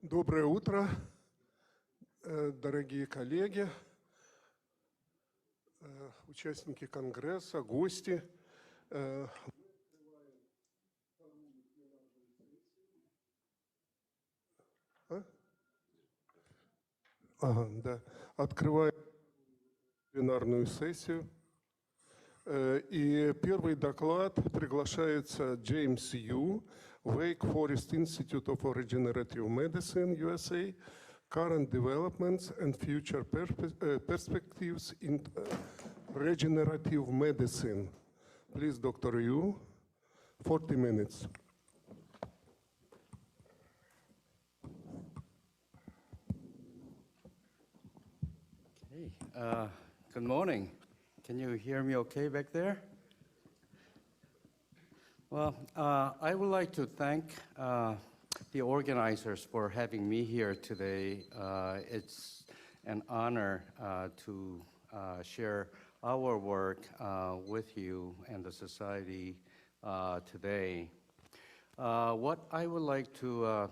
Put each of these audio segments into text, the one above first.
Доброе утро, дорогие коллеги, участники конгресса, гости. Открываем пленарную сессию. И первый доклад приглашается Джеймс Ю, Wake Forest Institute of Regenerative Medicine, USA, Current Developments and Future Perspectives in Regenerative Medicine. Please, Dr. Yu, 40 minutes. Okay, good morning. Can you hear me okay back there? Well, I would like to thank the organizers for having me here today. It's an honor to share our work with you and the society today. What I would like to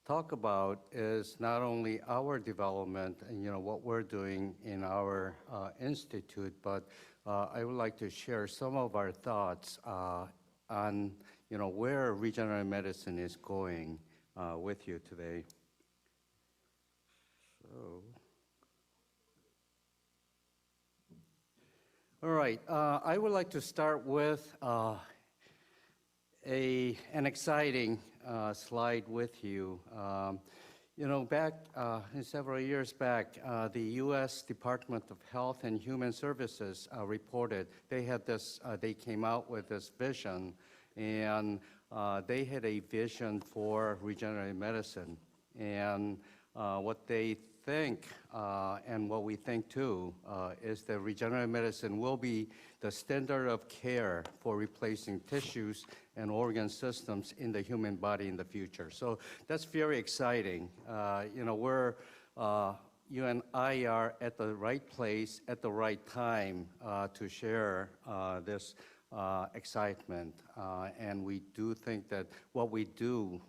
talk about is not only our development and what we're doing in our institute, but I would like to share some of our thoughts on where regenerative medicine is going with you today. So, all right, I would like to start with an exciting slide with you. Back several years back, the U.S. Department of Health and Human Services reported they came out with this vision, and they had a vision for regenerative medicine. And what they think, and what we think too, is that regenerative medicine will be the standard of care for replacing tissues and organ systems in the human body in the future. So that's very exciting. You and I are at the right place at the right time to share this excitement. And we do think that what we do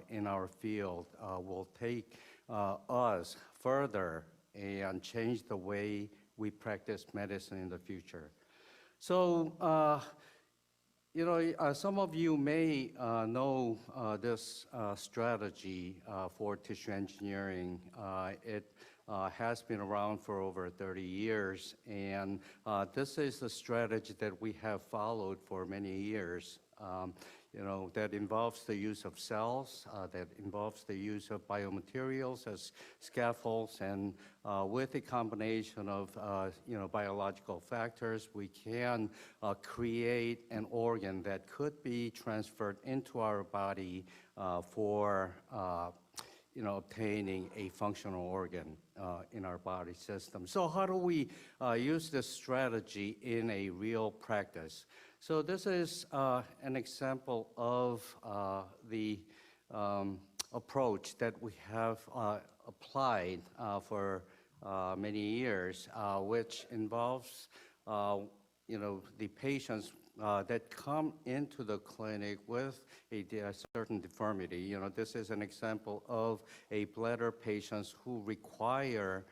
in our field will take us further and change the way we practice medicine in the future. So, some of you may know this strategy for tissue engineering. It has been around for over 30 years, and this is a strategy that we have followed for many years. That involves the use of cells, that involves the use of biomaterials as scaffolds, and with a combination of biological factors, we can create an organ that could be transferred into our body for obtaining a functional organ in our body system. So how do we use this strategy in a real practice? So this is an example of the approach that we have applied for many years, which involves the patients that come into the clinic with a certain deformity. This is an example of a bladder patients who require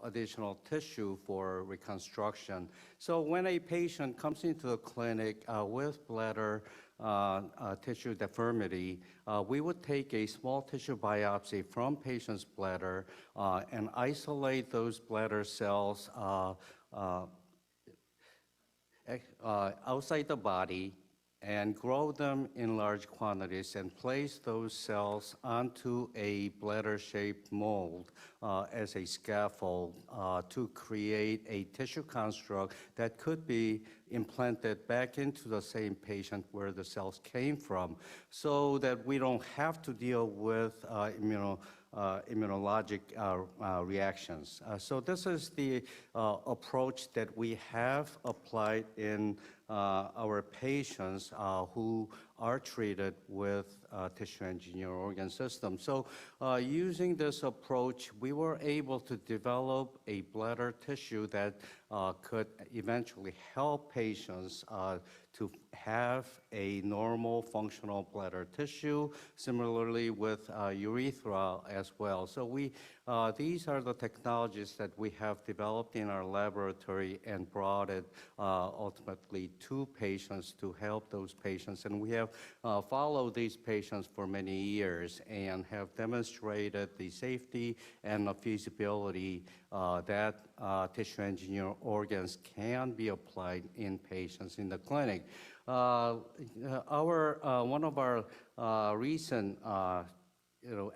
additional tissue for reconstruction. So when a patient comes into the clinic with bladder tissue deformity, we would take a small tissue biopsy from patient's bladder and isolate those bladder cells outside the body and grow them in large quantities and place those cells onto a bladder-shaped mold as a scaffold to create a tissue construct that could be implanted back into the same patient where the cells came from, so that we don't have to deal with immunologic reactions. So this is the approach that we have applied in our patients who are treated with tissue engineered organ system. So using this approach, we were able to develop a bladder tissue that could eventually help patients to have a normal functional bladder tissue, similarly with urethra as well. So these are the technologies that we have developed in our laboratory and brought it ultimately to patients to help those patients. And we have followed these patients for many years and have demonstrated the safety and the feasibility that tissue engineered organs can be applied in patients in the clinic. One of our recent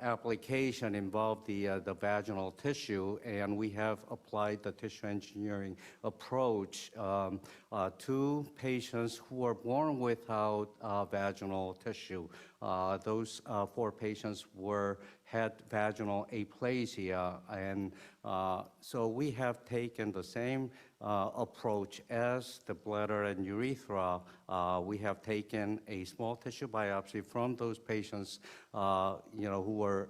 application involved the vaginal tissue, and we have applied the tissue engineering approach to patients who are born without vaginal tissue. Those 4 patients had vaginal aplasia, and so we have taken the same approach as the bladder and urethra. We have taken a small tissue biopsy from those patients, who were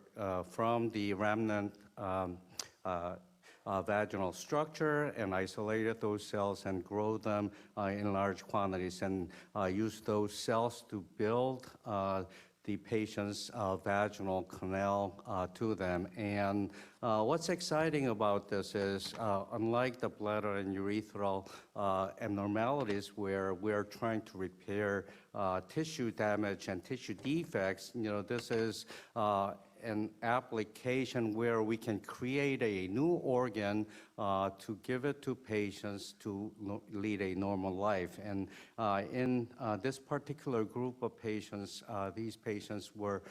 from the remnant vaginal structure, and isolated those cells and grow them in large quantities, and use those cells to build the patient's vaginal canal to them. And what's exciting about this is, unlike the bladder and urethral abnormalities where we're trying to repair tissue damage and tissue defects, this is an application where we can create a new organ to give it to patients to lead a normal life. And in this particular group of patients, these patients were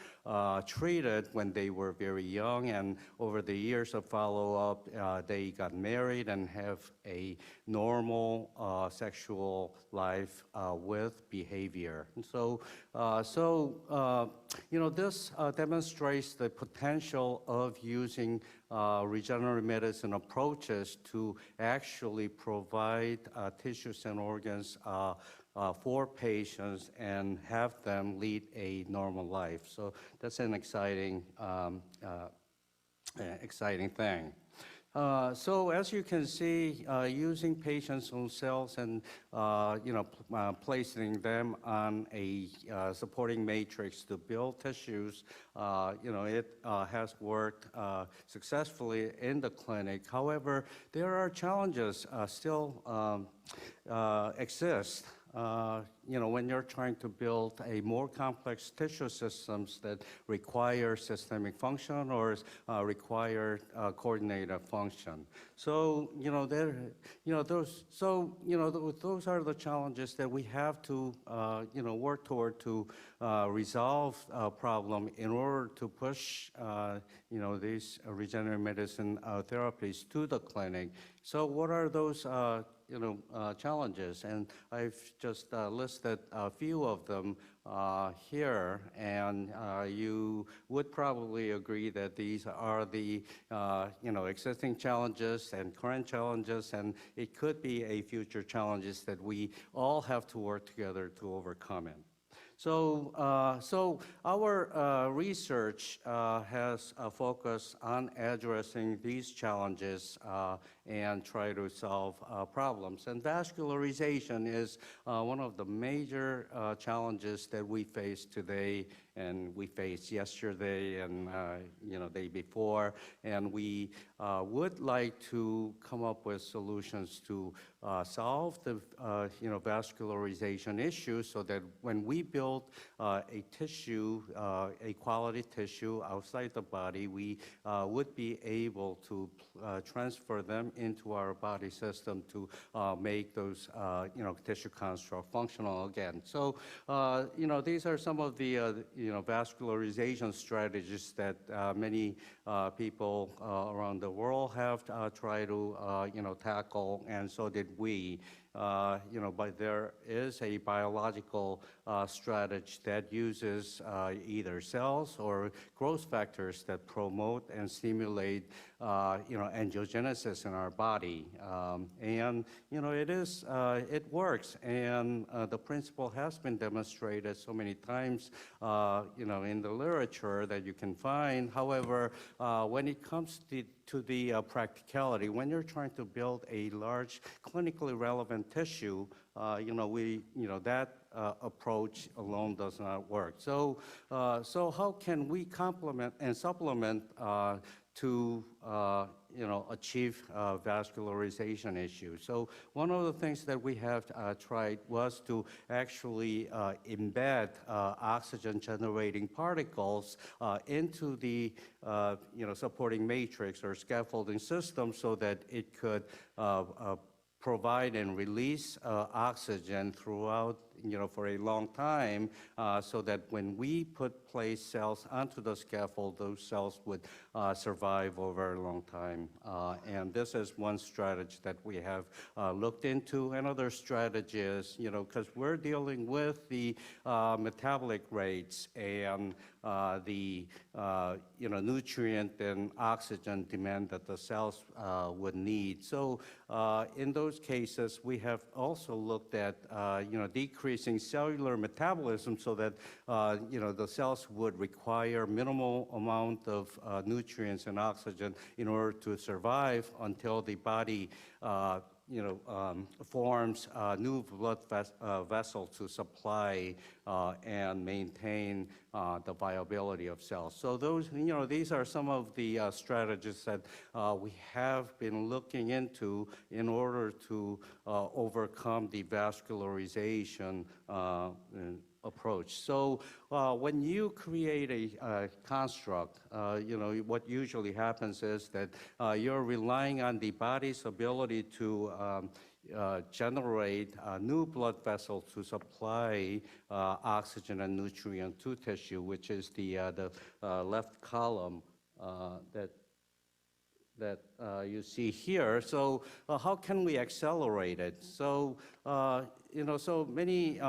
treated when they were very young, and over the years of follow-up, they got married and have a normal sexual life with behavior. And so, this demonstrates the potential of using regenerative medicine approaches to actually provide tissues and organs for patients and have them lead a normal life. So that's an exciting thing. So as you can see, using patients' own cells and placing them on a supporting matrix to build tissues, it has worked successfully in the clinic. However, there are challenges still exist. When you're trying to build a more complex tissue systems that require systemic function or require coordinated function. So, those are the challenges that we have to, work toward to resolve a problem in order to push, these regenerative medicine therapies to the clinic. So what are those challenges? And I've just listed a few of them here, and you would probably agree that these are the existing challenges and current challenges, and it could be a future challenges that we all have to work together to overcome it. So our research has a focus on addressing these challenges and try to solve problems. And vascularization is one of the major challenges that we face today, and we faced yesterday and day before. And we would like to come up with solutions to solve the vascularization issue, so that when we build a tissue, a quality tissue outside the body, we would be able to transfer them into our body system to make those tissue construct functional again. So these are some of the vascularization strategies that many people around the world have tried to tackle, and so did we. But there is a biological strategy that uses either cells or growth factors that promote and stimulate angiogenesis in our body. And, it works. And the principle has been demonstrated so many times, in the literature that you can find. However, when it comes to the practicality, when you're trying to build a large clinically relevant tissue, that approach alone does not work. So how can we complement and supplement to achieve vascularization issues? So one of the things that we have tried was to actually embed oxygen-generating particles into the supporting matrix or scaffolding system so that it could provide and release oxygen throughout, for a long time, so that when we place cells onto the scaffold, those cells would survive over a long time. And this is one strategy that we have looked into. Another strategy is, because we're dealing with the metabolic rates and the nutrient and oxygen demand that the cells would need. So in those cases, we have also looked at decreasing cellular metabolism so that the cells would require minimal amount of nutrients and oxygen in order to survive until the body forms a new blood vessel to supply and maintain the viability of cells. So those, these are some of the strategies that we have been looking into in order to overcome the vascularization approach. So when you create a construct, what usually happens is that you're relying on the body's ability to generate new blood vessels to supply oxygen and nutrient to tissue, which is the left column that you see here. So how can we accelerate it? So so many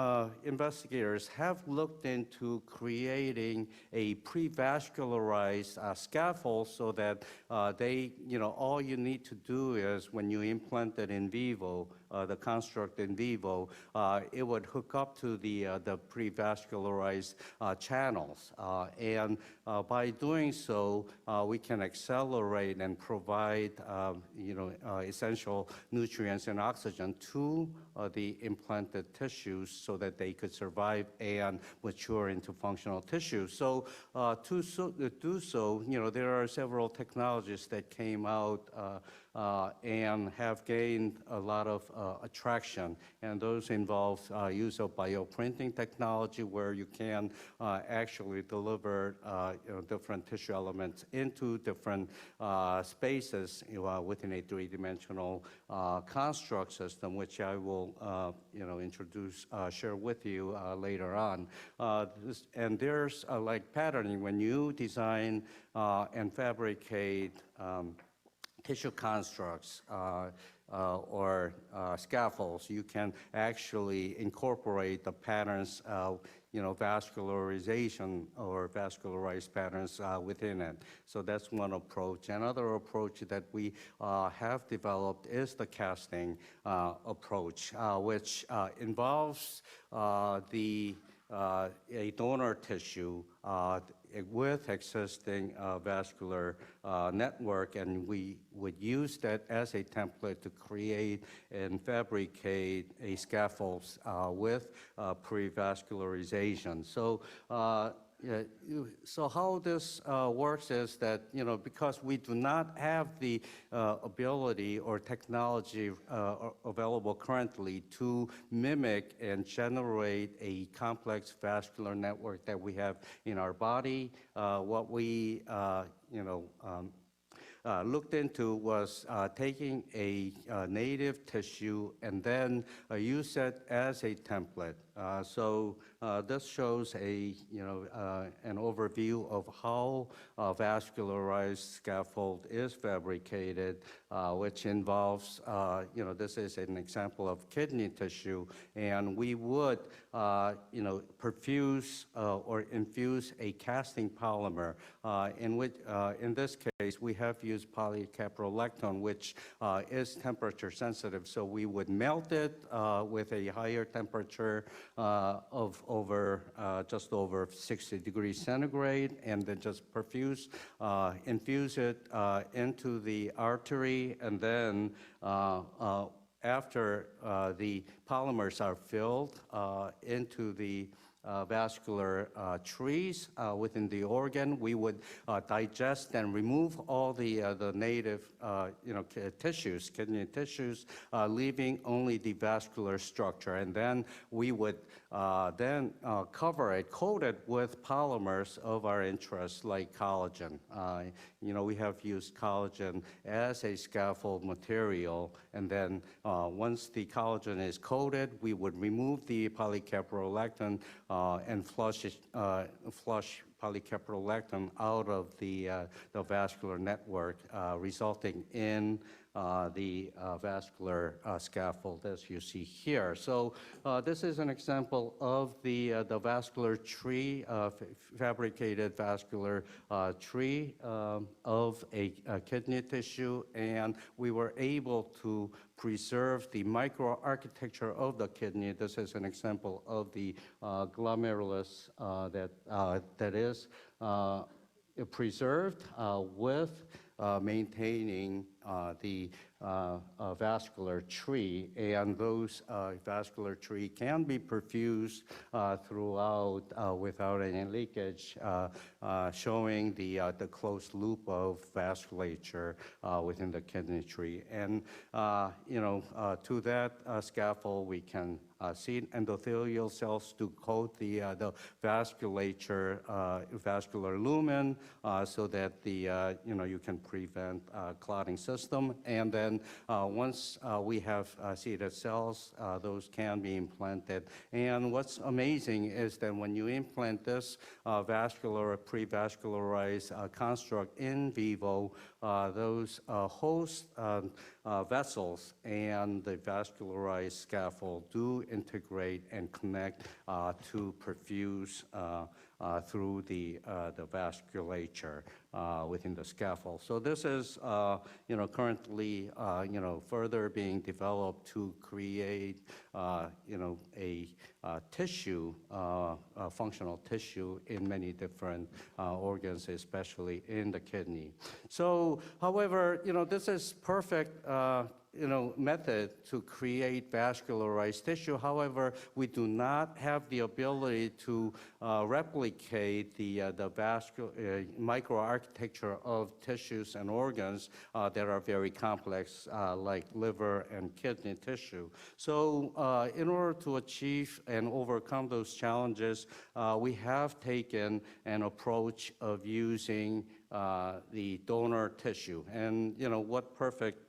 investigators have looked into creating a pre-vascularized scaffold so that all you need to do is when you implant it in vivo, the construct in vivo, it would hook up to the pre-vascularized channels. And by doing so, we can accelerate and provide essential nutrients and oxygen to the implanted tissues so that they could survive and mature into functional tissue. So to do so, there are several technologies that came out and have gained a lot of attraction, and those involve use of bioprinting technology, where you can actually deliver different tissue elements into different spaces within a three-dimensional construct system, which I will share with you later on. And there's like patterning. When you design and fabricate tissue constructs or scaffolds, you can actually incorporate the patterns, vascularization or vascularized patterns within it. So that's one approach. Another approach that we have developed is the casting approach, which involves a donor tissue with existing vascular network, and we would use that as a template to create and fabricate a scaffold with pre-vascularization. So so how this works is that, because we do not have the ability or technology available currently to mimic and generate a complex vascular network that we have in our body, what we looked into was taking a native tissue and then use it as a template. So this shows an overview of how a vascularized scaffold is fabricated, which involves, this is an example of kidney tissue, and we would, perfuse or infuse a casting polymer, in this case, we have used polycaprolactone, which is temperature sensitive, so we would melt it with a higher temperature of just over 60 degrees centigrade, and then just infuse it into the artery, and then after the polymers are filled into the vascular trees within the organ, we would digest and remove all the native tissues, kidney tissues, leaving only the vascular structure. And then we would then cover it, coat it with polymers of our interest, like collagen. We have used collagen as a scaffold material, and then once the collagen is coated, we would remove the polycaprolactone and flush polycaprolactone out of the vascular network, resulting in the vascular scaffold, as you see here. So this is an example of the vascular tree, fabricated vascular tree of a kidney tissue, and we were able to preserve the microarchitecture of the kidney. This is an example of the glomerulus that is preserved with maintaining the vascular tree, and those vascular tree can be perfused throughout without any leakage, showing the closed loop of vasculature within the kidney tree. And to that scaffold, we can seed endothelial cells to coat the vasculature, vascular lumen, so that you can prevent clotting system. And then once we have seeded cells, those can be implanted. And what's amazing is that when you implant this pre-vascularized construct in vivo, those host vessels and the vascularized scaffold do integrate and connect to perfuse through the vasculature within the scaffold. So this is, currently, further being developed to create, a tissue, functional tissue in many different organs, especially in the kidney. So, however, this is perfect method to create vascularized tissue. However, we do not have the ability to replicate the microarchitecture of tissues and organs that are very complex, like liver and kidney tissue. So in order to achieve and overcome those challenges, we have taken an approach of using the donor tissue. And what perfect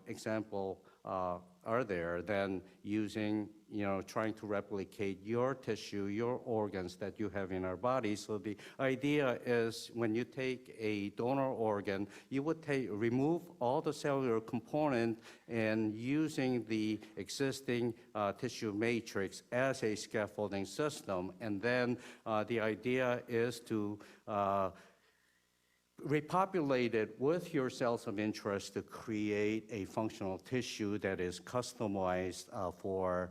example are there than using, trying to replicate your tissue, your organs that you have in our body. So the idea is when you take a donor organ, you would remove all the cellular component and using the existing tissue matrix as a scaffolding system. And then the idea is to repopulate it with your cells of interest to create a functional tissue that is customized for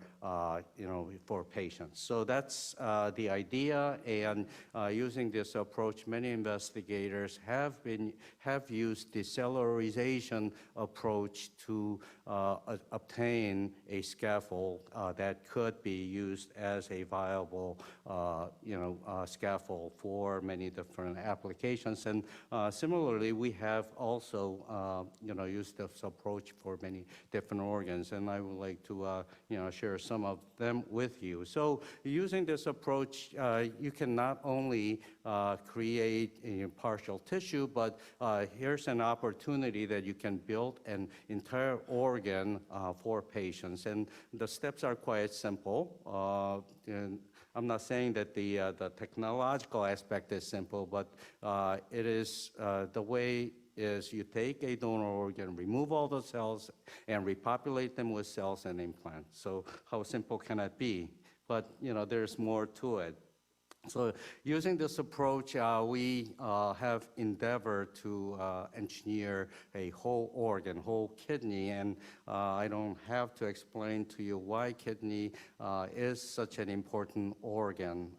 patients. So that's the idea, and using this approach, many investigators have used the cellularization approach to obtain a scaffold that could be used as a viable scaffold for many different applications. And similarly, we have also used this approach for many different organs, and I would like to share some of them with you. So using this approach, you can not only create a partial tissue, but here's an opportunity that you can build an entire organ for patients. And the steps are quite simple. And I'm not saying that the technological aspect is simple, but it is the way is you take a donor organ, remove all the cells, and repopulate them with cells and implants. So how simple can it be? But there's more to it. So using this approach, we have endeavored to engineer a whole organ, whole kidney, and I don't have to explain to you why kidney is such an important organ,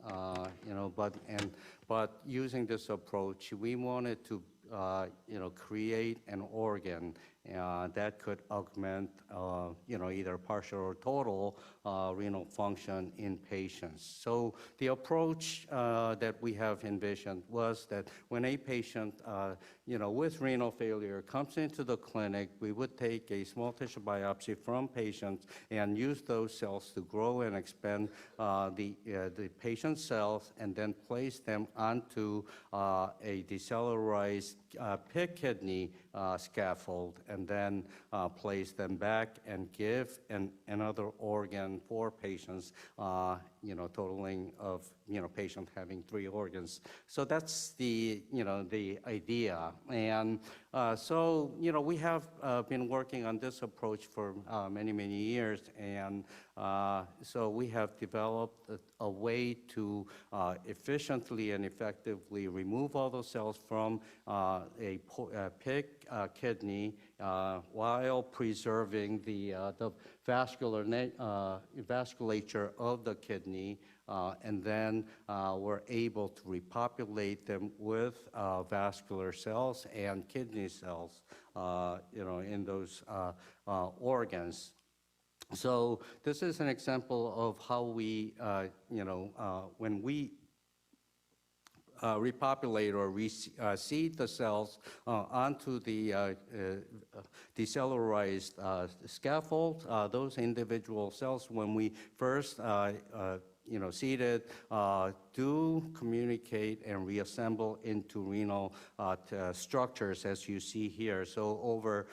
but using this approach, we wanted to create an organ that could augment, either partial or total renal function in patients. So the approach that we have envisioned was that when a patient, with renal failure comes into the clinic, we would take a small tissue biopsy from patients and use those cells to grow and expand the patient's cells, and then place them onto a decellularized pig kidney scaffold, and then place them back and give another organ for patients, totaling of, patient having 3 organs. So that's the idea. And so, we have been working on this approach for many, many years. And so we have developed a way to efficiently and effectively remove all those cells from a pig kidney while preserving the vasculature of the kidney, and then we're able to repopulate them with vascular cells and kidney cells, in those organs. So this is an example of how we, when we repopulate or reseed the cells onto the decellularized scaffold. Those individual cells, when we first seeded, do communicate and reassemble into renal structures, as you see here. So over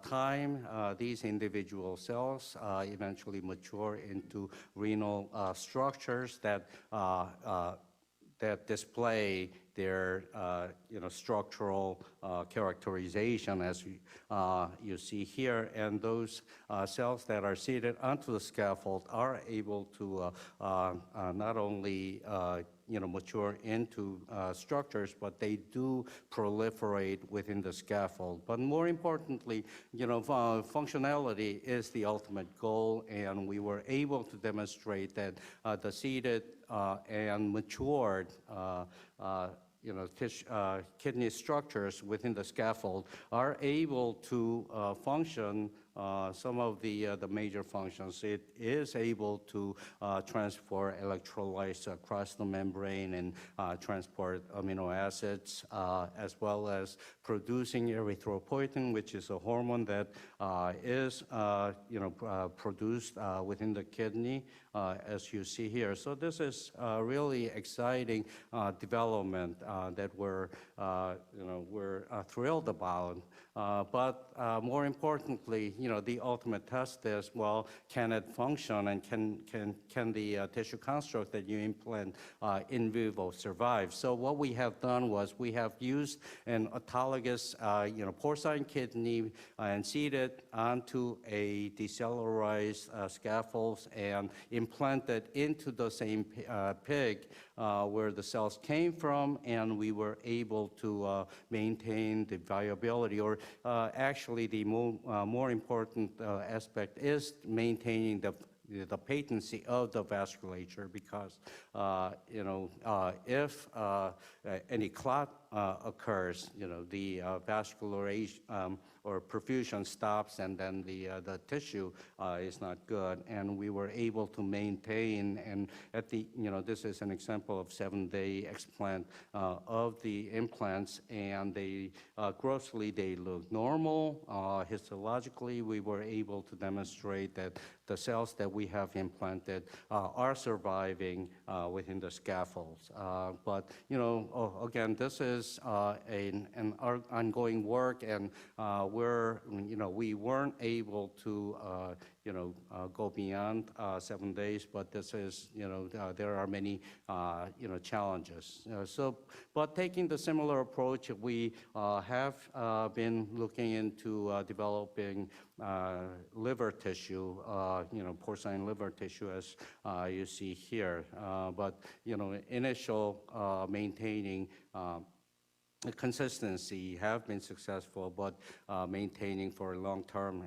time, these individual cells eventually mature into renal structures that display their structural characterization, as you see here. And those cells that are seated onto the scaffold are able to not only mature into structures, but they do proliferate within the scaffold. But more importantly, functionality is the ultimate goal, and we were able to demonstrate that the seeded and matured kidney structures within the scaffold are able to function some of the major functions. It is able to transport electrolytes across the membrane and transport amino acids, as well as producing erythropoietin, which is a hormone that is produced within the kidney, as you see here. So this is really exciting development that we're thrilled about. But more importantly, the ultimate test is, well, can it function, and can the tissue construct that you implant in vivo survive? So what we have done was we have used an autologous, porcine kidney and seeded onto a decellularized scaffolds and implanted into the same pig where the cells came from, and we were able to maintain the viability, or actually the more important aspect is maintaining the patency of the vasculature, because if any clot occurs, the vascularization or perfusion stops, and then the tissue is not good. And we were able to maintain, and at the, this is an example of 7-day explant of the implants, and they grossly they look normal. Histologically, we were able to demonstrate that the cells that we have implanted are surviving within the scaffolds. But again, this is is an ongoing work, and we weren't able to go beyond 7 days, but this is, there are many, challenges. But taking the similar approach, we have been looking into developing liver tissue, porcine liver tissue, as you see here. But, initial maintaining consistency have been successful, but maintaining for long term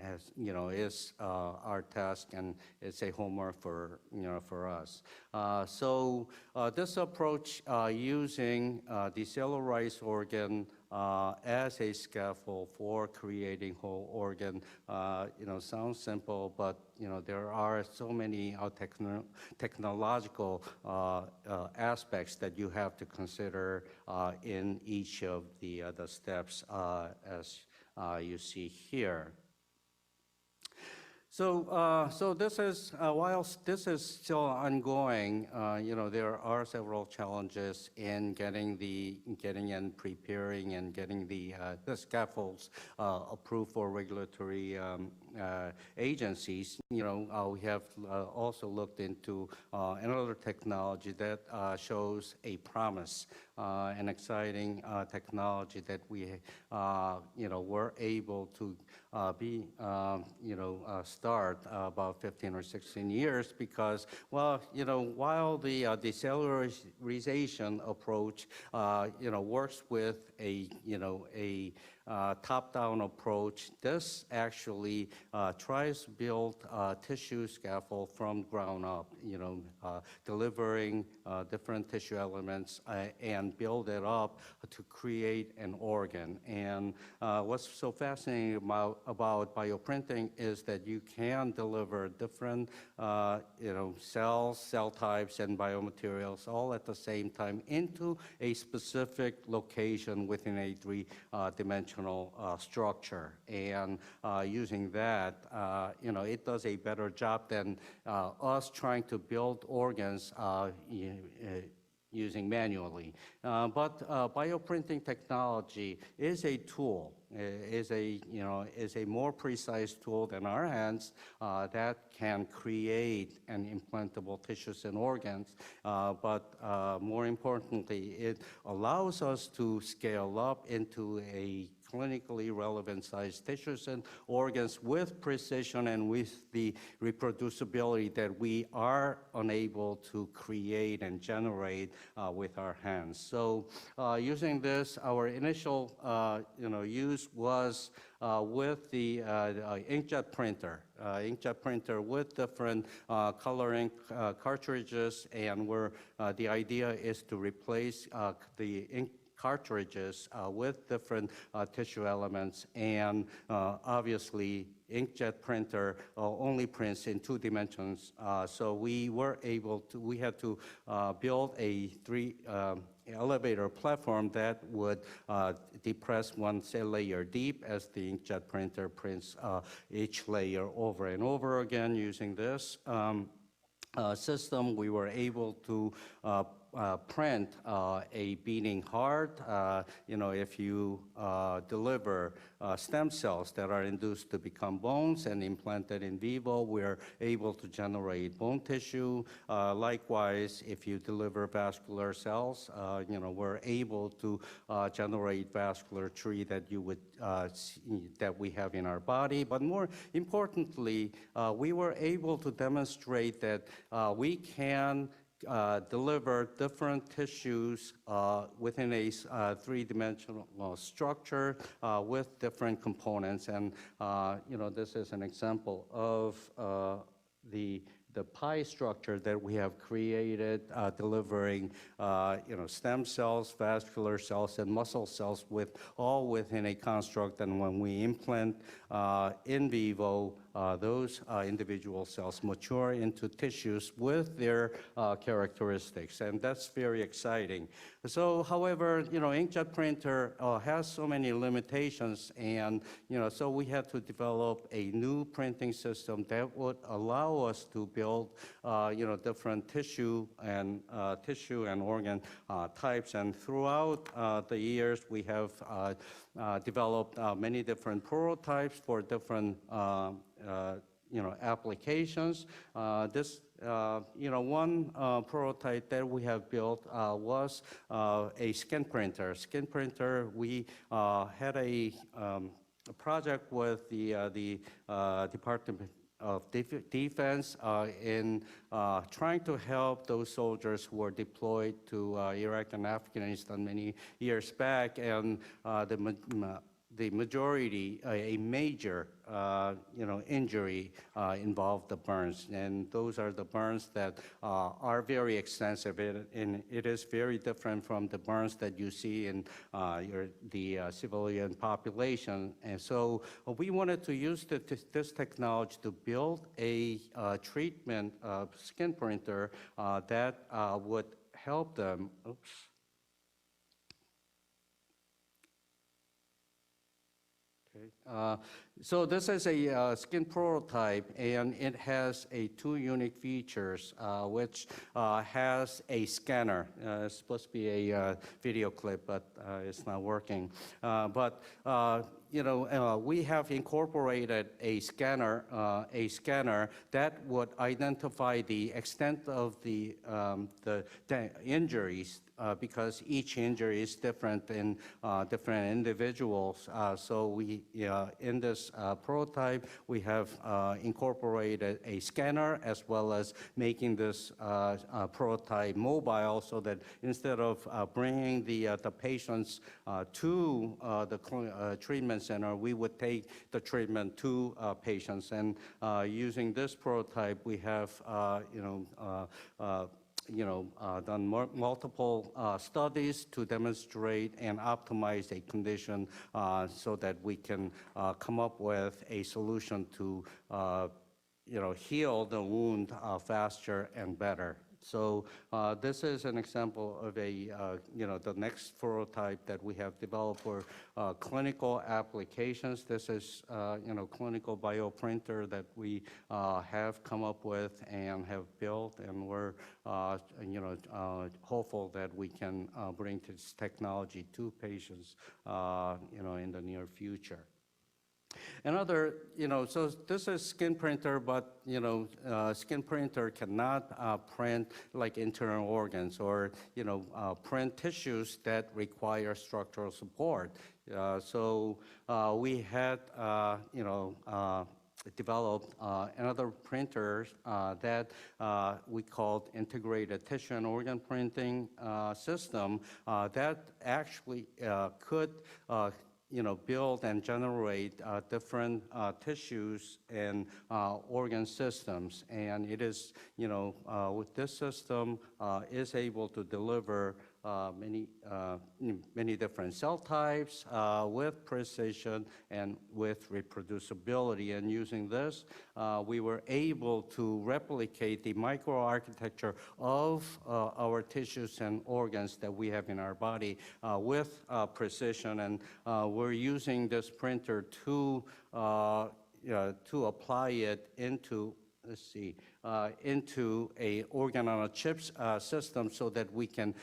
is our task, and it's a homework for us. So this approach using decellularized organ as a scaffold for creating whole organ, sounds simple, but there are so many technological aspects that you have to consider in each of the steps, as you see here. So this is, whilst this is still ongoing, there are several challenges in getting and preparing and getting the scaffolds approved for regulatory agencies. We have also looked into another technology that shows a promise, an exciting technology that we, were able to start about 15 or 16 years, because, while the decellularization approach, works with a top-down approach, this actually tries to build tissue scaffold from ground up, delivering different tissue elements and build it up to create an organ. And what's so fascinating about bioprinting is that you can deliver different cells, cell types, and biomaterials all at the same time into a specific location within a three-dimensional structure. And using that, it does a better job than us trying to build organs using manually. But bioprinting technology is a tool, is a more precise tool than our hands that can create an implantable tissues and organs. But more importantly, it allows us to scale up into a clinically relevant sized tissues and organs with precision and with the reproducibility that we are unable to create and generate with our hands. So using this, our initial use was with the inkjet printer. Inkjet printer with different coloring cartridges, and where the idea is to replace the ink cartridges with different tissue elements, and obviously inkjet printer only prints in 2 dimensions. So we had to build a elevator platform that would depress one cell layer deep as the inkjet printer prints each layer over and over again. Using this system, we were able to print a beating heart. If you deliver stem cells that are induced to become bones and implanted in vivo, we're able to generate bone tissue. Likewise, if you deliver vascular cells, we're able to generate vascular tree that you would that we have in our body. But more importantly, we were able to demonstrate that we can deliver different tissues within a three-dimensional structure with different components. And this is an example of the pie structure that we have created, delivering stem cells, vascular cells, and muscle cells all within a construct. And when we implant in vivo, those individual cells mature into tissues with their characteristics, and that's very exciting. So, however, inkjet printer has so many limitations, and so we had to develop a new printing system that would allow us to build, different tissue and organ types. And throughout the years, we have developed many different prototypes for different applications. One prototype that we have built was a skin printer. Skin printer, we had a project with the Department of Defense in trying to help those soldiers who were deployed to Iraq and Afghanistan many years back, and the majority, a major, injury involved the burns, and those are the burns that are very extensive, and it is very different from the burns that you see in the civilian population. And so we wanted to use this technology to build a treatment skin printer that would help them. Oops. So this is a skin prototype, and it has two unique features, which has a scanner. It's supposed to be a video clip, but it's not working. We have incorporated a scanner that would identify the extent of the injuries, because each injury is different in different individuals. So we, in this prototype, we have incorporated a scanner, as well as making this prototype mobile, so that instead of bringing the patients to the treatment center, we would take the treatment to patients. And using this prototype, we have done multiple studies to demonstrate and optimize a condition so that we can come up with a solution to heal the wound faster and better. So this is an example of the next prototype that we have developed for clinical applications. This is, clinical bioprinter that we have come up with and have built, and we're, hopeful that we can bring this technology to patients, in the near future. Another, so this is skin printer, but, skin printer cannot print like internal organs or, print tissues that require structural support. So we had, developed another printer that we called integrated tissue and organ printing system that actually could build and generate different tissues and organ systems. And it is, with this system, is able to deliver many different cell types with precision and with reproducibility. And using this, we were able to replicate the microarchitecture of our tissues and organs that we have in our body with precision. And we're using this printer to apply it into, into a organ on a chip system, so that we can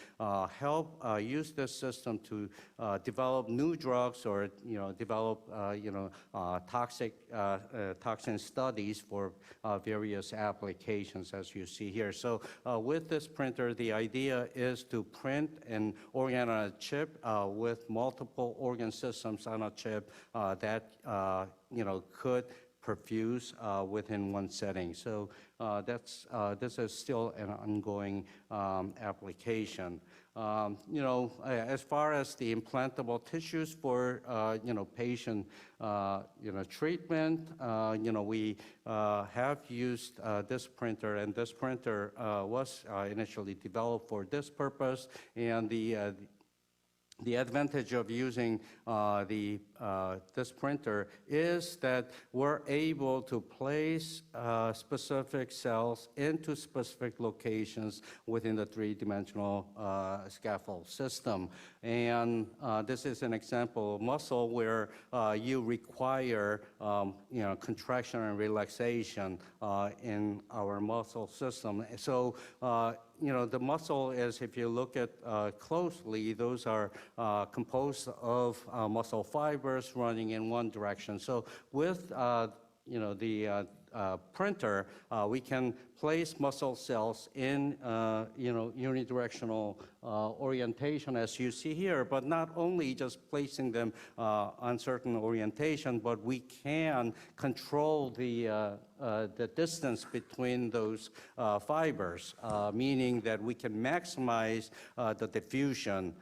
help use this system to develop new drugs, or develop toxin studies for various applications, as you see here. So with this printer, the idea is to print an organ on a chip with multiple organ systems on a chip that could perfuse within one setting. So this is still an ongoing application. As far as the implantable tissues for patient treatment, we have used this printer, and this printer was initially developed for this purpose, and the advantage of using this printer is that we're able to place specific cells into specific locations within the three-dimensional scaffold system. And this is an example of muscle where you require contraction and relaxation in our muscle system. So the muscle is, if you look at closely, those are composed of muscle fibers running in one direction. So with the printer, we can place muscle cells in unidirectional orientation, as you see here, but not only just placing them on certain orientation, but we can control the distance between those fibers, meaning that we can maximize the diffusion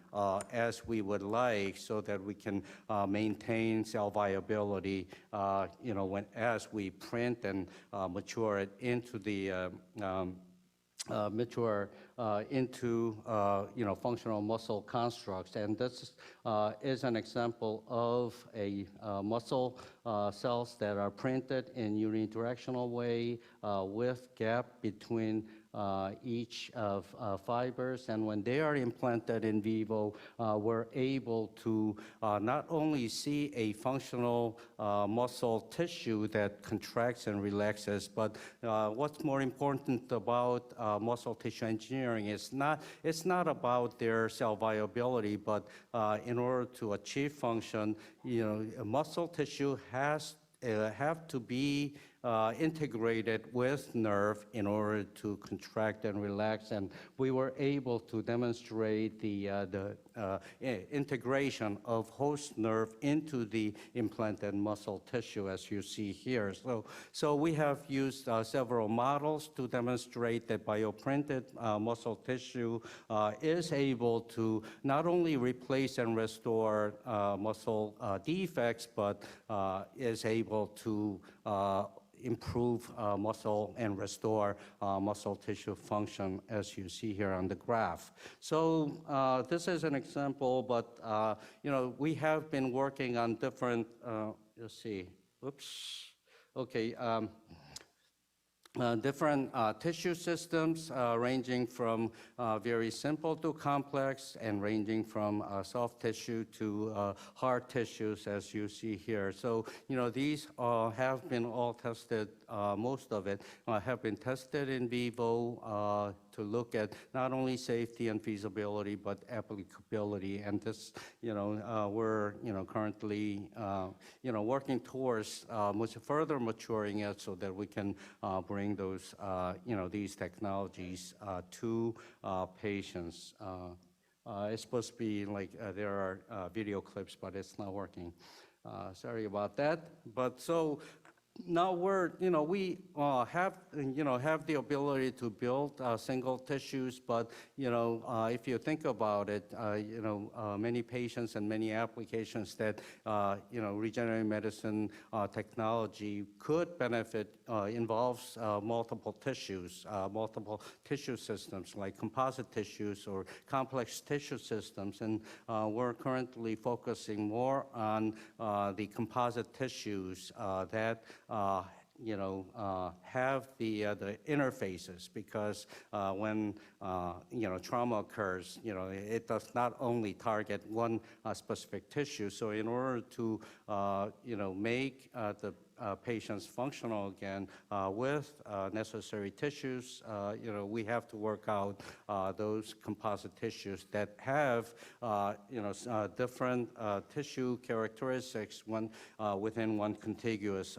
as we would like, so that we can maintain cell viability, as we print and mature it into the functional muscle constructs. And this is an example of a muscle cells that are printed in unidirectional way with gap between each of fibers. And when they are implanted in vivo, we're able to not only see a functional muscle tissue that contracts and relaxes, but what's more important about muscle tissue engineering is it's not about their cell viability, but in order to achieve function, muscle tissue have to be integrated with nerve in order to contract and relax, and we were able to demonstrate the integration of host nerve into the implanted muscle tissue, as you see here. So we have used several models to demonstrate that bioprinted muscle tissue is able to not only replace and restore muscle defects, but is able to improve muscle and restore muscle tissue function, as you see here on the graph. So this is an example, but we have been working on different, different tissue systems ranging from very simple to complex, and ranging from soft tissue to hard tissues, as you see here. So, these have been all tested, most of it have been tested in vivo to look at not only safety and feasibility, but applicability. And this, we're, currently, working towards much further maturing it so that we can bring those, these technologies to patients. It's supposed to be like there are video clips, but it's not working. Sorry about that. But so now we're, we have the ability to build single tissues, but, if you think about it, many patients and many applications that, regenerative medicine technology could benefit involves multiple tissues, multiple tissue systems, like composite tissues or complex tissue systems. And we're currently focusing more on the composite tissues that have the interfaces, because when trauma occurs, it does not only target one specific tissue. So in order to make the patients functional again with necessary tissues, we have to work out those composite tissues that have different tissue characteristics within one contiguous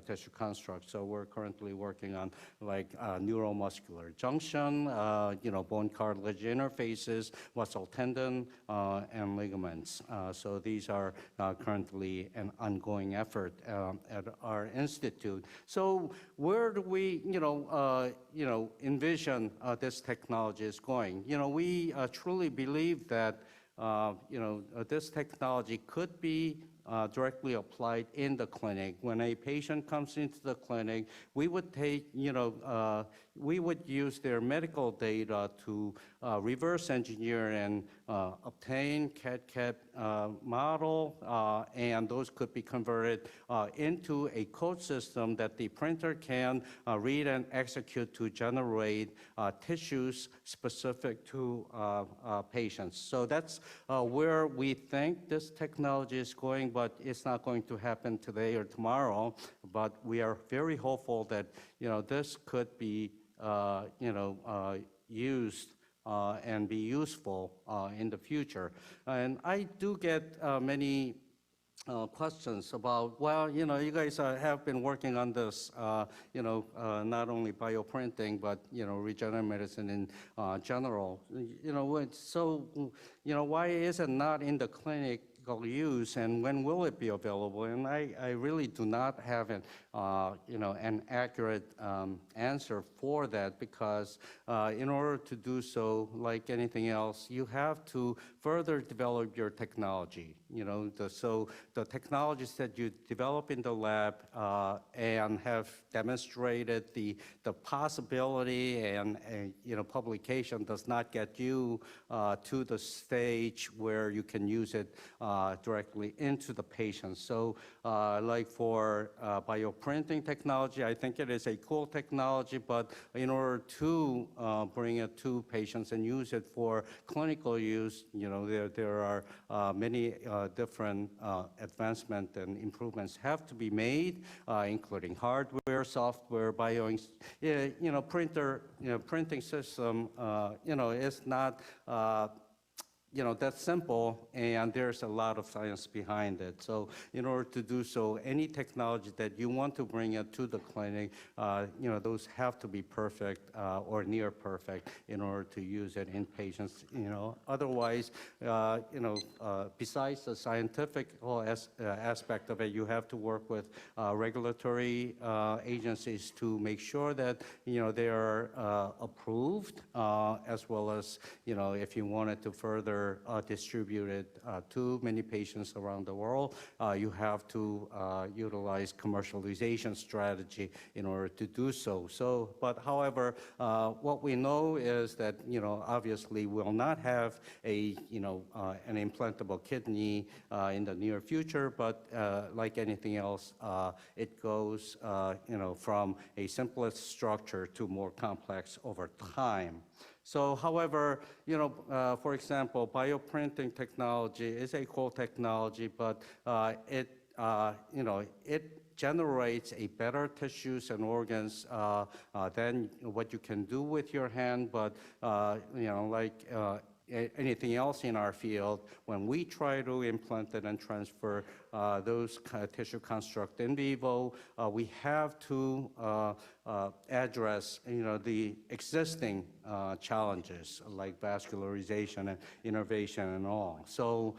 tissue construct. So we're currently working on like neuromuscular junction, bone cartilage interfaces, muscle tendon, and ligaments. So these are currently an ongoing effort at our institute. So where do we, envision this technology is going? We truly believe that, this technology could be directly applied in the clinic. When a patient comes into the clinic, we would take, we would use their medical data to reverse engineer and obtain CAD-CAM model, and those could be converted into a code system that the printer can read and execute to generate tissues specific to patients. So that's where we think this technology is going, but it's not going to happen today or tomorrow. But we are very hopeful that this could be used and be useful in the future. And I do get many questions about, well, you guys have been working on this, not only bioprinting, but, regenerative medicine in general. Why is it not in the clinical use, and when will it be available? And I really do not have an accurate answer for that, because in order to do so, like anything else, you have to further develop your technology. So the technologies that you develop in the lab and have demonstrated the possibility and publication does not get you to the stage where you can use it directly into the patient. So like for bioprinting technology, I think it is a cool technology, but in order to bring it to patients and use it for clinical use, there are many different advancement and improvements have to be made, including hardware, software, printing system, is not that's simple, and there's a lot of science behind it. So in order to do so, any technology that you want to bring it to the clinic, those have to be perfect or near perfect in order to use it in patients. Otherwise, besides the scientific aspect of it, you have to work with regulatory agencies to make sure that they are approved, as well as if you wanted to further distribute it to many patients around the world, you have to utilize commercialization strategy in order to do so. But however, what we know is that obviously we'll not have an implantable kidney in the near future, but like anything else, it goes from a simplest structure to more complex over time. So, however, for example, bioprinting technology is a cool technology, but it generates a better tissues and organs than what you can do with your hand. But like anything else in our field, when we try to implant it and transfer those kind of tissue construct in vivo, we have to address the existing challenges like vascularization and innervation and all. So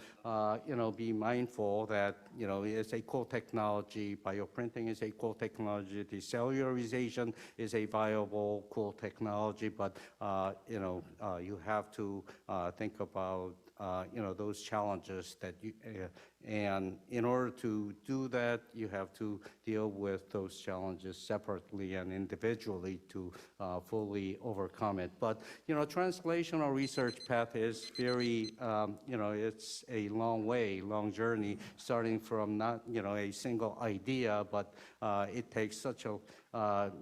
be mindful that it's a cool technology. Bioprinting is a cool technology. Decellularization is a viable cool technology, but you have to think about those challenges that and in order to do that, you have to deal with those challenges separately and individually to fully overcome it. But translational research path is very it's a long journey, starting from not a single idea, but it takes such a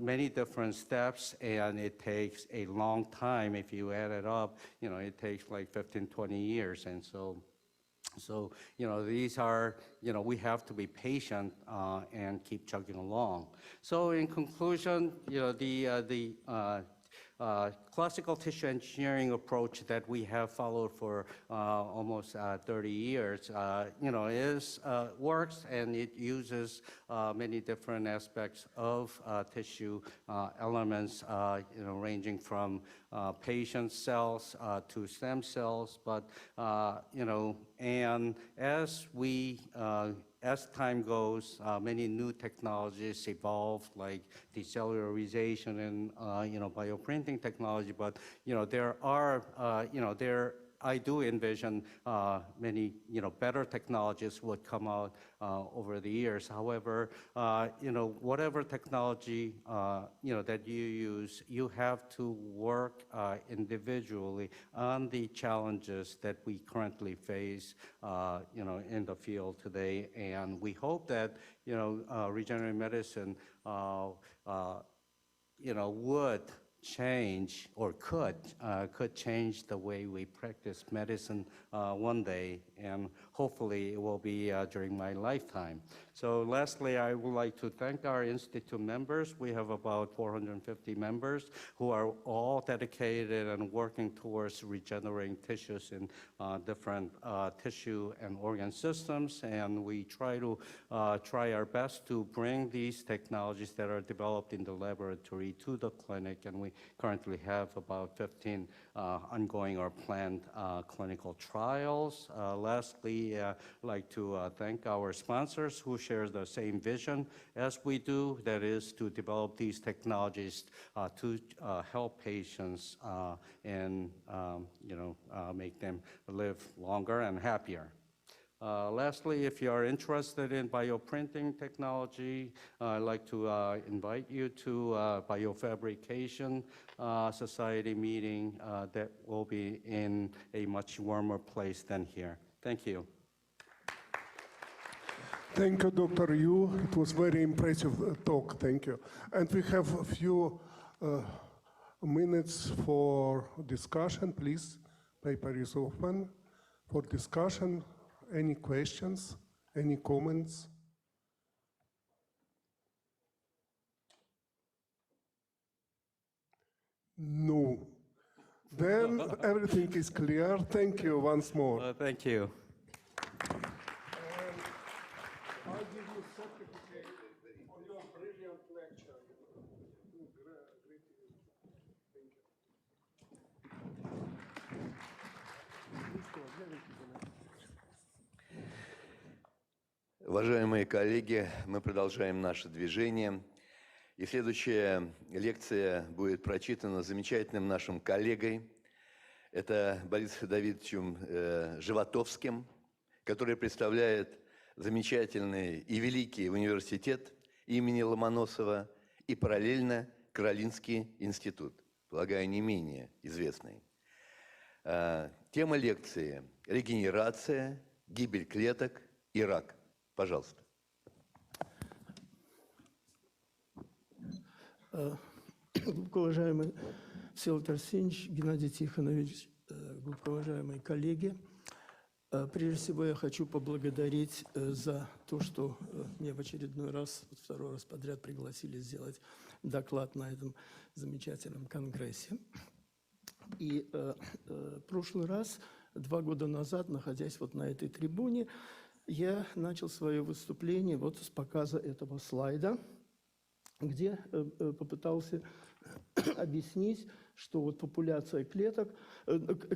many different steps, and it takes a long time. If you add it up, it takes like 15, 20 years. And so these are, we have to be patient and keep chugging along. So in conclusion, the classical tissue engineering approach that we have followed for almost 30 years, works, and it uses many different aspects of tissue elements, ranging from patient cells to stem cells. But and as time goes, many new technologies evolve, like decellularization and bioprinting technology. But there are I do envision many, better technologies would come out over the years. However, whatever technology, that you use, you have to work individually on the challenges that we currently face, in the field today. And we hope that, regenerative medicine, would change or could change the way we practice medicine one day, and hopefully it will be during my lifetime. So lastly, I would like to thank our Institute members. We have about 450 members who are all dedicated and working towards regenerating tissues in different tissue and organ systems, and we try our best to bring these technologies that are developed in the laboratory to the clinic, and we currently have about 15 ongoing or planned clinical trials. Lastly, I'd like to thank our sponsors who share the same vision as we do, that is to develop these technologies to help patients and make them live longer and happier. Lastly, if you are interested in bioprinting technology, I'd like to invite you to Biofabrication Society meeting that will be in a much warmer place than here. Thank you. Thank you, Dr. Yu. It was very impressive talk. Thank you. And we have a few minutes for discussion. Please, paper is open for discussion. Any questions? Any comments? No. Then everything is clear. Thank you once more. Thank you. I'll give you certificate on your brilliant lecture. Great. Уважаемые коллеги, мы продолжаем наше движение. И следующая лекция будет прочитана замечательным нашим коллегой. Это Борисом Давидовичем Животовским, который представляет замечательный и великий университет имени Ломоносова и параллельно Каролинский институт, полагаю, не менее известный. Тема лекции – регенерация, гибель клеток и рак. Пожалуйста. Глубоко уважаемый Всеволод Арсеньевич, Геннадий Тихонович, глубоко уважаемые коллеги, прежде всего я хочу поблагодарить за то, что мне в очередной раз, второй раз подряд пригласили сделать доклад на этом замечательном конгрессе. И в прошлый раз, 2 года назад, находясь вот на этой трибуне, я начал свое выступление вот с показа этого слайда, где попытался объяснить, что вот популяция клеток,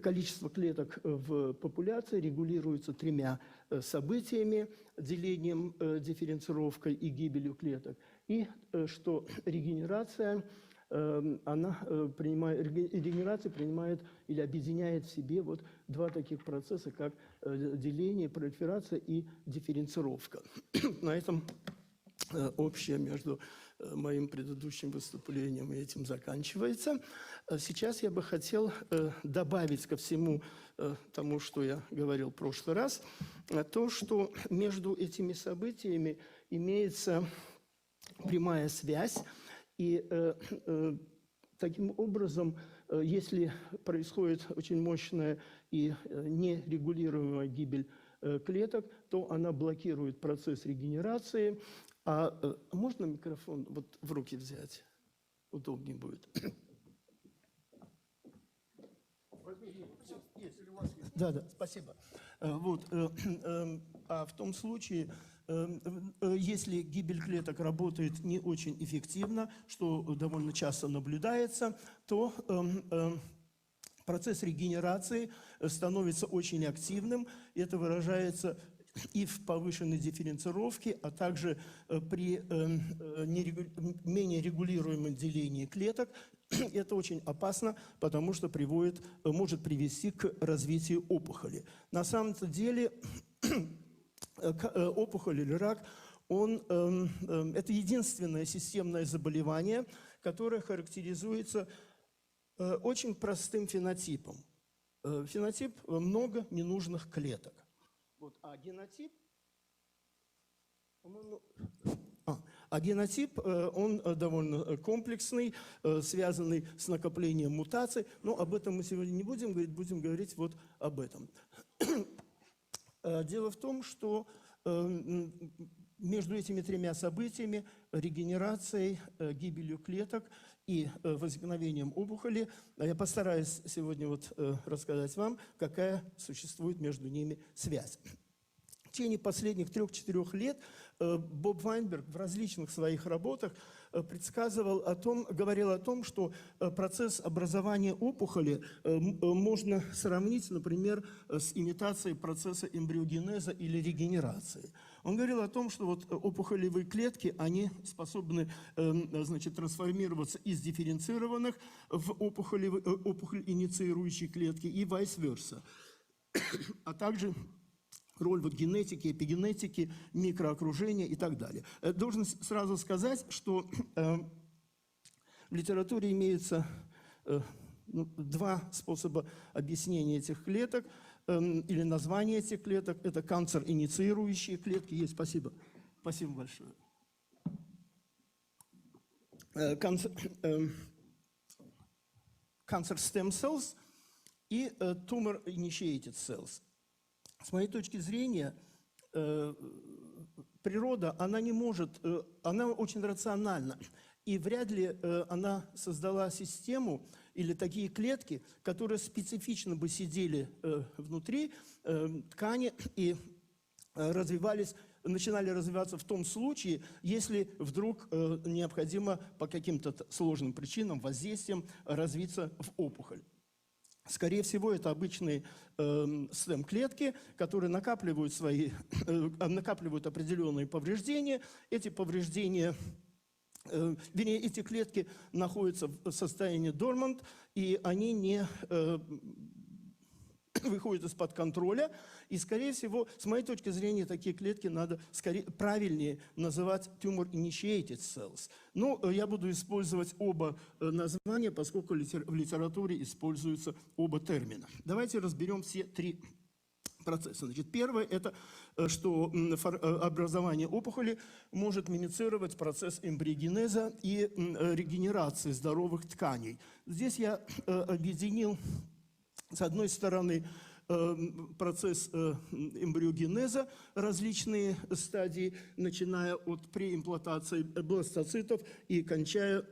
количество клеток в популяции регулируется 3 событиями: делением, дифференцировкой и гибелью клеток, и что регенерация, регенерация принимает или объединяет в себе вот 2 таких процесса, как деление, пролиферация и дифференцировка. На этом общее между моим предыдущим выступлением и этим заканчивается. Сейчас я бы хотел добавить ко всему тому, что я говорил в прошлый раз, то, что между этими событиями имеется прямая связь. И таким образом, если происходит очень мощная и нерегулируемая гибель клеток, то она блокирует процесс регенерации. Можно микрофон вот в руки взять? Удобнее будет. Да, спасибо. Вот. А в том случае, если гибель клеток работает не очень эффективно, что довольно часто наблюдается, то процесс регенерации становится очень активным. Это выражается и в повышенной дифференцировке, а также при менее регулируемом делении клеток. Это очень опасно, потому что может привести к развитию опухоли. На самом-то деле опухоль или рак, это единственное системное заболевание, которое характеризуется очень простым фенотипом. Фенотип – много ненужных клеток. Вот, а генотип, он довольно комплексный, связанный с накоплением мутаций. Но об этом мы сегодня не будем говорить вот об этом. Дело в том, что между этими тремя событиями, регенерацией, гибелью клеток и возникновением опухоли, я постараюсь сегодня вот рассказать вам, какая существует между ними связь. В течение последних 3-4 лет Боб Вайнберг в различных своих работах говорил о том, что процесс образования опухоли можно сравнить, например, с имитацией процесса эмбриогенеза или регенерации. Он говорил о том, что вот опухолевые клетки, они способны, значит, трансформироваться из дифференцированных в опухоль-инициирующие клетки и vice versa, а также роль вот генетики, эпигенетики, микроокружения и так далее. Должен сразу сказать, что в литературе имеются два способа объяснения этих клеток или названия этих клеток. Это канцер-инициирующие клетки. Есть, спасибо. Спасибо большое. Cancer stem cells и tumor-initiated cells. С моей точки зрения, природа, она не может, она очень рациональна, и вряд ли она создала систему или такие клетки, которые специфично бы сидели внутри ткани и начинали развиваться в том случае, если вдруг необходимо по каким-то сложным причинам, воздействием развиться в опухоль. Скорее всего, это обычные стем-клетки, которые накапливают определенные повреждения. Эти повреждения, вернее, эти клетки находятся в состоянии dormant, и они не выходят из-под контроля. И, скорее всего, с моей точки зрения, такие клетки надо правильнее называть tumor-initiated cells. Но я буду использовать оба названия, поскольку в литературе используются оба термина. Давайте разберем все три процесса. Значит, первое – это что образование опухоли может мимицировать процесс эмбриогенеза и регенерации здоровых тканей. Здесь я объединил, с одной стороны, процесс эмбриогенеза, различные стадии, начиная от преимплантации бластоцитов и кончая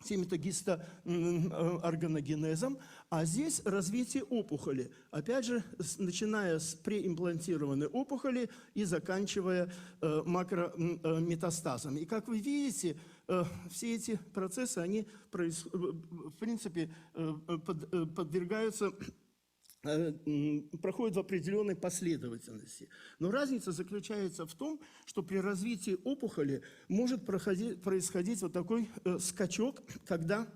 семитогистоорганогенезом, а здесь развитие опухоли, опять же, начиная с преимплантированной опухоли и заканчивая макрометастазами. И как вы видите, все эти процессы, они, в принципе, проходят в определенной последовательности. Но разница заключается в том, что при развитии опухоли может происходить вот такой скачок, когда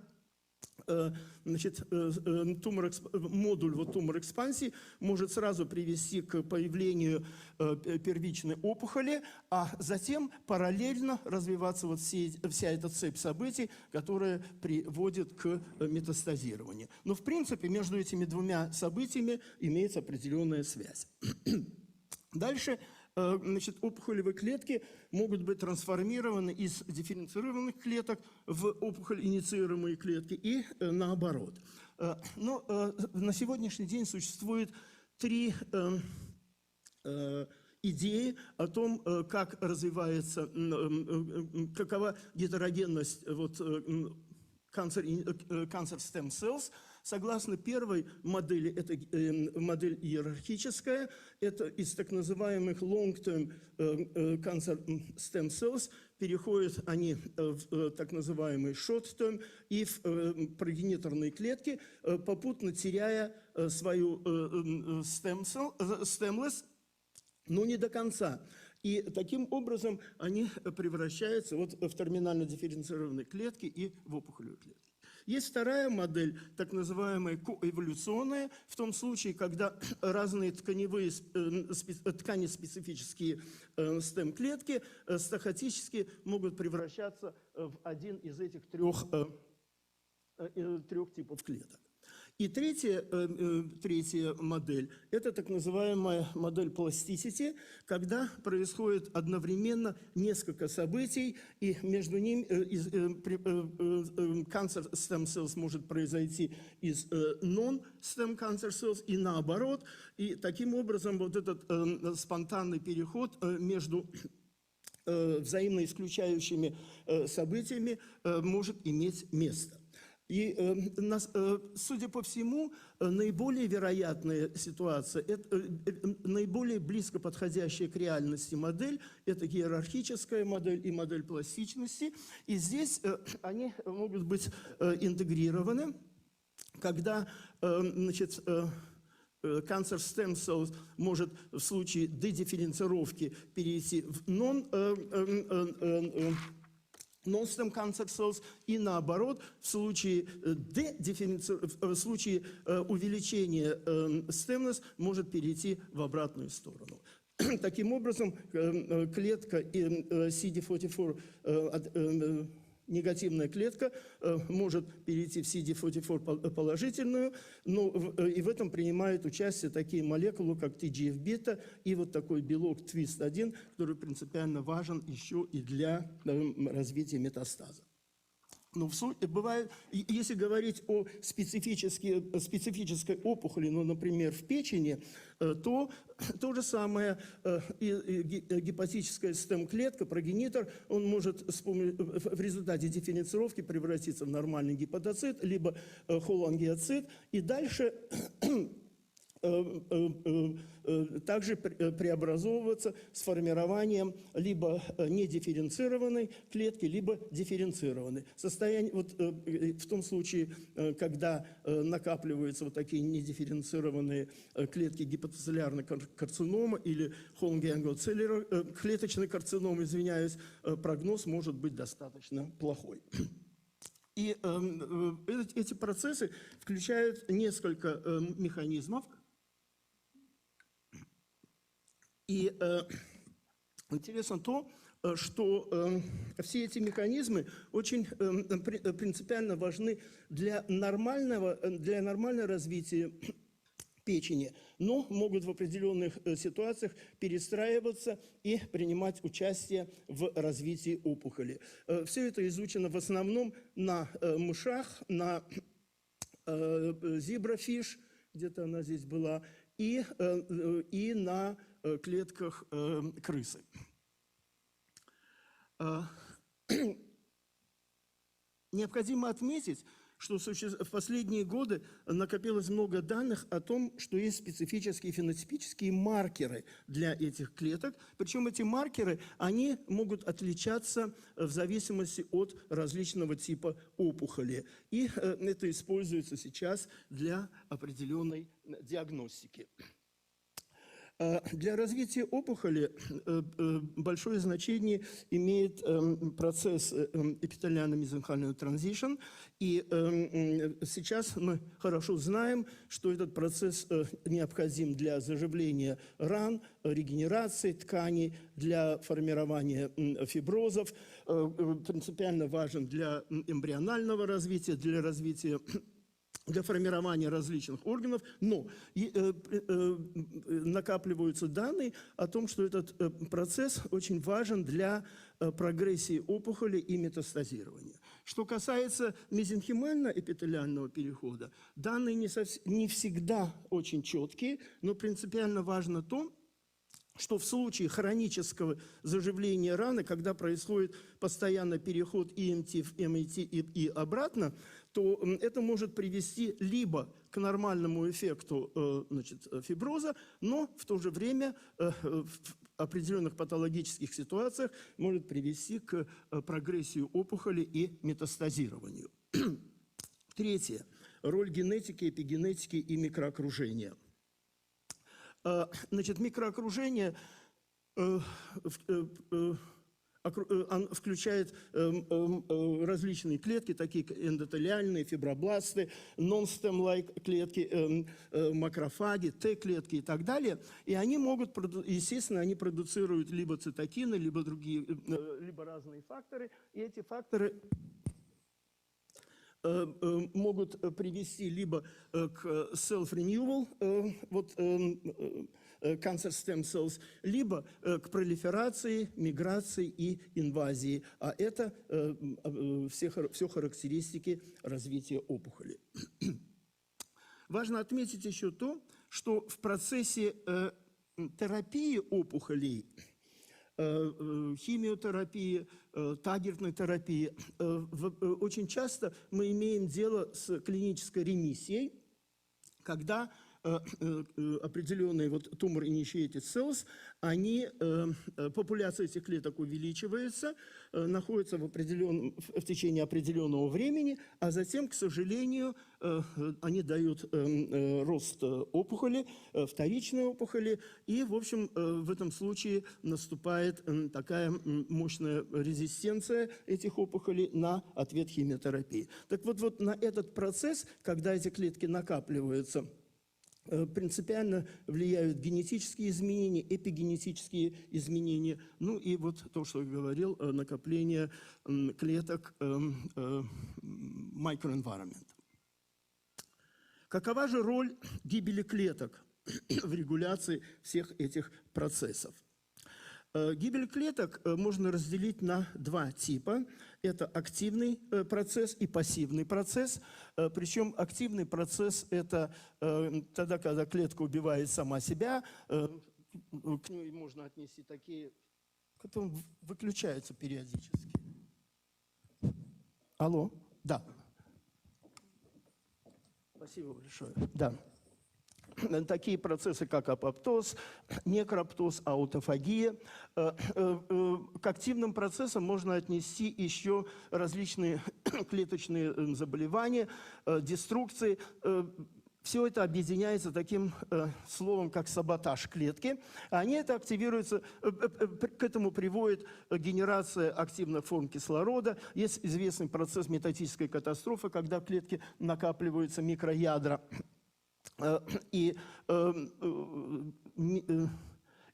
значит, модуль тумор-экспансии может сразу привести к появлению первичной опухоли, а затем параллельно развиваться вот вся эта цепь событий, которая приводит к метастазированию. Но в принципе между этими двумя событиями имеется определенная связь. Дальше, значит, опухолевые клетки могут быть трансформированы из дифференцированных клеток в опухоль-инициируемые клетки и наоборот. Но на сегодняшний день существует три идеи о том, как развивается, какова гетерогенность cancer stem cells. Согласно первой модели, это модель иерархическая, это из так называемых long-term cancer stem cells переходят они в так называемые short-term и в прогенераторные клетки, попутно теряя свою stemless но не до конца. И таким образом они превращаются вот в терминально дифференцированные клетки и в опухолевые клетки. Есть вторая модель, так называемая коэволюционная, в том случае, когда разные тканеспецифические стем-клетки стохастически могут превращаться в один из этих трех типов клеток. И третья модель – это так называемая модель plasticity, когда происходит одновременно несколько событий, и между ними cancer stem cells может произойти из non-stem cancer cells и наоборот. И таким образом вот этот спонтанный переход между взаимно исключающими событиями может иметь место. И, судя по всему, наиболее вероятная ситуация, наиболее близко подходящая к реальности модель – это иерархическая модель и модель пластичности. И здесь они могут быть интегрированы, когда, значит, cancer stem cells может в случае дедифференцировки перейти в non-stem cancer cells, и наоборот, в случае увеличения stemness может перейти в обратную сторону. Таким образом, клетка CD44, негативная клетка, может перейти в CD44 положительную, но и в этом принимают участие такие молекулы, как TGF-бета и вот такой белок TWIST1, который принципиально важен еще и для развития метастаза. Но бывает, если говорить о специфической опухоли, ну, например, в печени, то то же самое гепатическая стем-клетка, прогенитор, он может в результате дифференцировки превратиться в нормальный гепатоцит, либо холангиоцит, и дальше также преобразовываться с формированием либо недифференцированной клетки, либо дифференцированной. Состояние, вот, в том случае, когда накапливаются вот такие недифференцированные клетки гепатоцеллярной карциномы или клеточной карциномы, извиняюсь, прогноз может быть достаточно плохой. И эти процессы включают несколько механизмов. И интересно то, что все эти механизмы очень принципиально важны для нормального развития печени, но могут в определенных ситуациях перестраиваться и принимать участие в развитии опухоли. Все это изучено в основном на мышах, на зебрафиш, где-то она здесь была, и на клетках крысы. Необходимо отметить, что в последние годы накопилось много данных о том, что есть специфические фенотипические маркеры для этих клеток. Причем эти маркеры, они могут отличаться в зависимости от различного типа опухоли. И это используется сейчас для определенной диагностики. Для развития опухоли большое значение имеет процесс эпителиально-мезенхимального транзишн. И сейчас мы хорошо знаем, что этот процесс необходим для заживления ран, регенерации тканей, для формирования фиброзов, принципиально важен для эмбрионального развития, для формирования различных органов, но накапливаются данные о том, что этот процесс очень важен для прогрессии опухоли и метастазирования. Что касается мезенхимально-эпителиального перехода, данные не всегда очень четкие, но принципиально важно то, что в случае хронического заживления раны, когда происходит постоянный переход EMT в MAT и обратно, то это может привести либо к нормальному эффекту фиброза, но в то же время в определенных патологических ситуациях может привести к прогрессии опухоли и метастазированию. Третье. Роль генетики, эпигенетики и микроокружения. Значит, микроокружение включает различные клетки, такие как эндотелиальные, фибробласты, non-stem-like клетки, макрофаги, Т-клетки и так далее. И они могут, естественно, они продуцируют либо цитокины, либо другие, либо разные факторы. И эти факторы могут привести либо к self-renewal, cancer stem cells, либо к пролиферации, миграции и инвазии. А это все характеристики развития опухоли. Важно отметить еще то, что в процессе терапии опухолей, химиотерапии, таргетной терапии, очень часто мы имеем дело с клинической ремиссией, когда определенные tumor-initiated cells, популяция этих клеток увеличивается, находится в течение определенного времени, а затем, к сожалению, они дают рост опухоли, вторичной опухоли, и, в общем, в этом случае наступает такая мощная резистенция этих опухолей на ответ химиотерапии. Так вот на этот процесс, когда эти клетки накапливаются, принципиально влияют генетические изменения, эпигенетические изменения, ну и вот то, что я говорил, накопление клеток microenvironment. Какова же роль гибели клеток в регуляции всех этих процессов? Гибель клеток можно разделить на два типа. Это активный процесс и пассивный процесс. Причем активный процесс – это тогда, когда клетка убивает сама себя. К ней можно отнести такие, которые выключаются периодически. Алло? Да. Спасибо большое. Да. Такие процессы, как апоптоз, некроптоз, аутофагия. К активным процессам можно отнести еще различные клеточные заболевания, деструкции. Все это объединяется таким словом, как саботаж клетки. Они это активируются, к этому приводит генерация активных форм кислорода. Есть известный процесс метатической катастрофы, когда в клетке накапливаются микроядра. И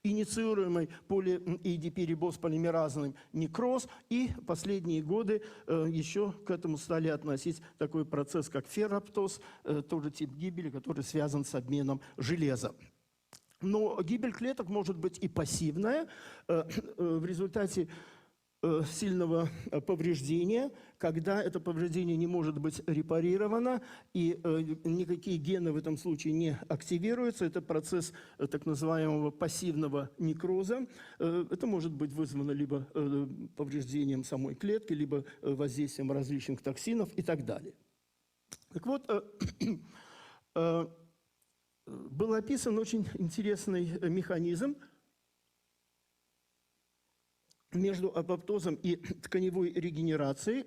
инициируемый поли-ADP-рибоз полимеразным некроз. И последние годы еще к этому стали относить такой процесс, как ферроптоз, тоже тип гибели, который связан с обменом железа. Но гибель клеток может быть и пассивная в результате сильного повреждения, когда это повреждение не может быть репарировано, и никакие гены в этом случае не активируются. Это процесс так называемого пассивного некроза. Это может быть вызвано либо повреждением самой клетки, либо воздействием различных токсинов и так далее. Так вот, был описан очень интересный механизм между апоптозом и тканевой регенерацией,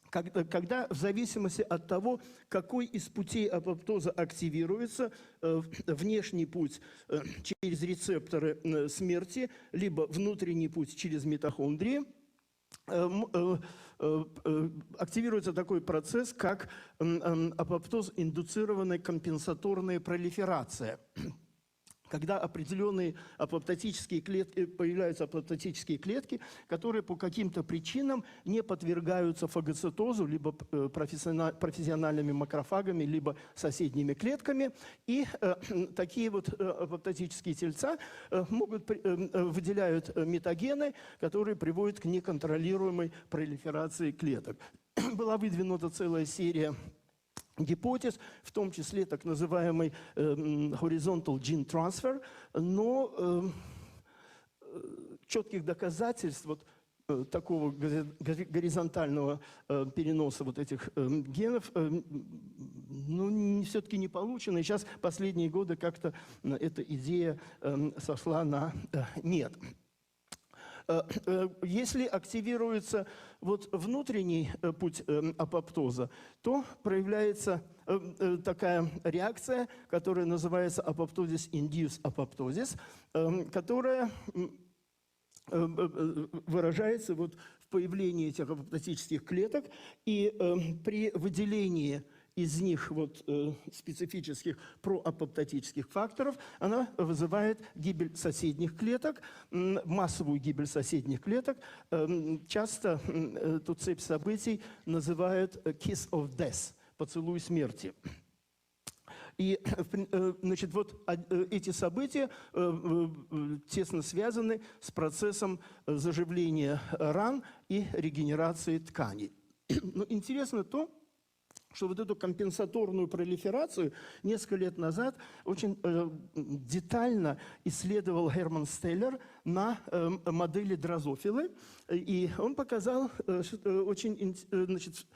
когда в зависимости от того, какой из путей апоптоза активируется, внешний путь через рецепторы смерти, либо внутренний путь через митохондрии, активируется такой процесс, как апоптоз-индуцированная компенсаторная пролиферация. Когда определенные апоптотические клетки, появляются апоптотические клетки, которые по каким-то причинам не подвергаются фагоцитозу, либо профессиональными макрофагами, либо соседними клетками. И такие вот апоптотические тельца выделяют метагены, которые приводят к неконтролируемой пролиферации клеток. Была выдвинута целая серия гипотез, в том числе так называемый horizontal gene transfer, но четких доказательств такого горизонтального переноса вот этих генов все-таки не получено. И сейчас последние годы как-то эта идея сошла на нет. Если активируется вот внутренний путь апоптоза, то проявляется такая реакция, которая называется apoptosis-induced apoptosis, которая выражается вот в появлении этих апоптотических клеток, и при выделении из них вот специфических проапоптотических факторов она вызывает гибель соседних клеток, массовую гибель соседних клеток. Часто эту цепь событий называют kiss of death, поцелуй смерти. И, значит, вот эти события тесно связаны с процессом заживления ран и регенерации тканей. Но интересно то, что вот эту компенсаторную пролиферацию несколько лет назад очень детально исследовал Герман Стеллер на модели дрозофилы. И он показал, что очень, значит,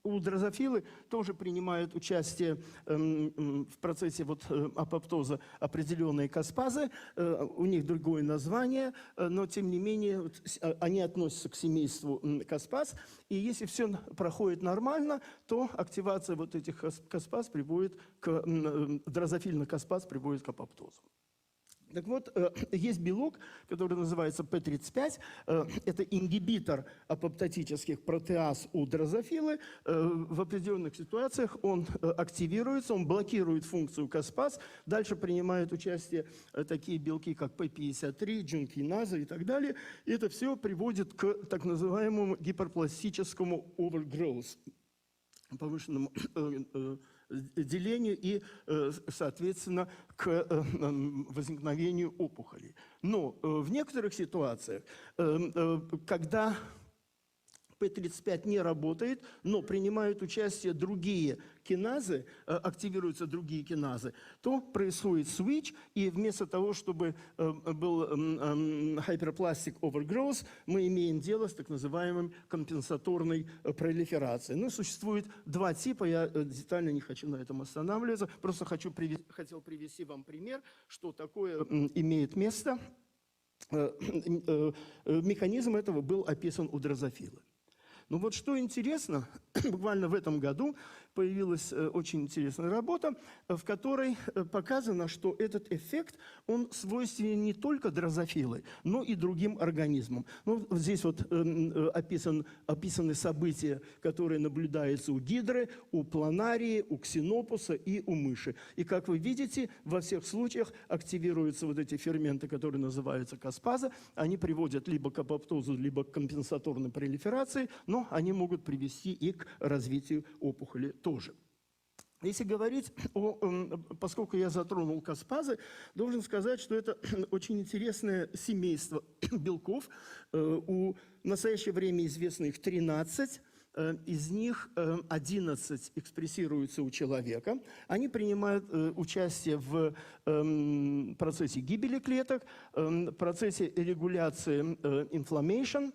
у дрозофилы тоже принимают участие в процессе вот апоптоза определенные каспазы. У них другое название, но тем не менее вот, они относятся к семейству каспаз. И если все проходит нормально, то активация вот этих каспаз приводит к дрозофильных каспаз приводит к апоптозу. Так вот, есть белок, который называется P35. Это ингибитор апоптотических протеаз у дрозофилы. В определенных ситуациях он активируется, он блокирует функцию каспаз. Дальше принимают участие такие белки, как P53, джункиназа и так далее. И это все приводит к так называемому гиперпластическому overgrowth, повышенному делению и, соответственно, к возникновению опухолей. Но в некоторых ситуациях, когда P35 не работает, но принимают участие другие киназы, активируются другие киназы, то происходит switch, и вместо того, чтобы был hyperplastic overgrowth, мы имеем дело с так называемой компенсаторной пролиферацией. Ну, существует два типа, я детально не хочу на этом останавливаться, просто хотел привести вам пример, что такое имеет место. Механизм этого был описан у дрозофилы. Но вот что интересно, буквально в этом году появилась очень интересная работа, в которой показано, что этот эффект, он свойственен не только дрозофилы, но и другим организмам. Ну, здесь вот описаны события, которые наблюдаются у гидры, у планарии, у ксенопуса и у мыши. И, как вы видите, во всех случаях активируются вот эти ферменты, которые называются каспаза. Они приводят либо к апоптозу, либо к компенсаторной пролиферации, но они могут привести и к развитию опухоли тоже. Если говорить поскольку я затронул каспазы, должен сказать, что это очень интересное семейство белков. В настоящее время известно их 13. Из них 11 экспрессируются у человека. Они принимают участие в процессе гибели клеток, процессе регуляции inflammation.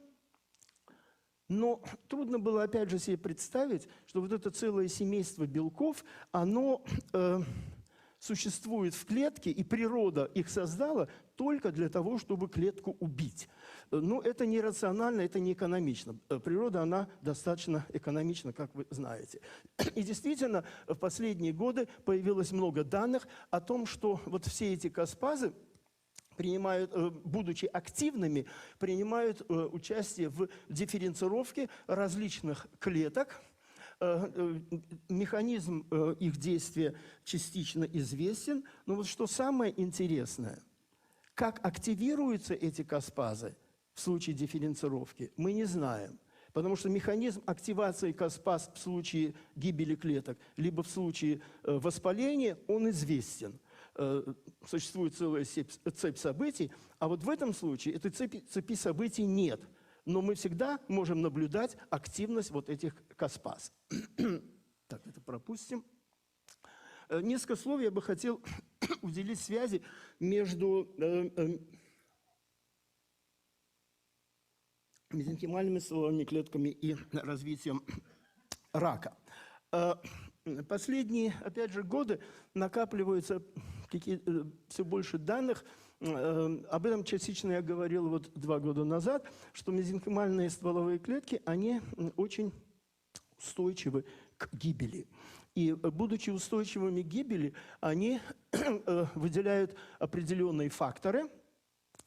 Но трудно было, опять же, себе представить, что вот это целое семейство белков, оно существует в клетке, и природа их создала только для того, чтобы клетку убить. Но это не рационально, это не экономично. Природа, она достаточно экономична, как вы знаете. И действительно, в последние годы появилось много данных о том, что вот все эти каспазы, будучи активными, принимают участие в дифференцировке различных клеток. Механизм их действия частично известен. Но вот что самое интересное, как активируются эти каспазы в случае дифференцировки, мы не знаем. Потому что механизм активации каспаз в случае гибели клеток, либо в случае воспаления, он известен. Существует целая цепь событий, а вот в этом случае этой цепи событий нет. Но мы всегда можем наблюдать активность вот этих каспаз. Так, это пропустим. Несколько слов я бы хотел уделить связи между мезенхимальными стволовыми клетками и развитием рака. Последние, опять же, годы накапливаются все больше данных Об этом частично я говорил вот 2 года назад, что мезенхимальные стволовые клетки, они очень устойчивы к гибели. И, будучи устойчивыми к гибели, они выделяют определенные факторы,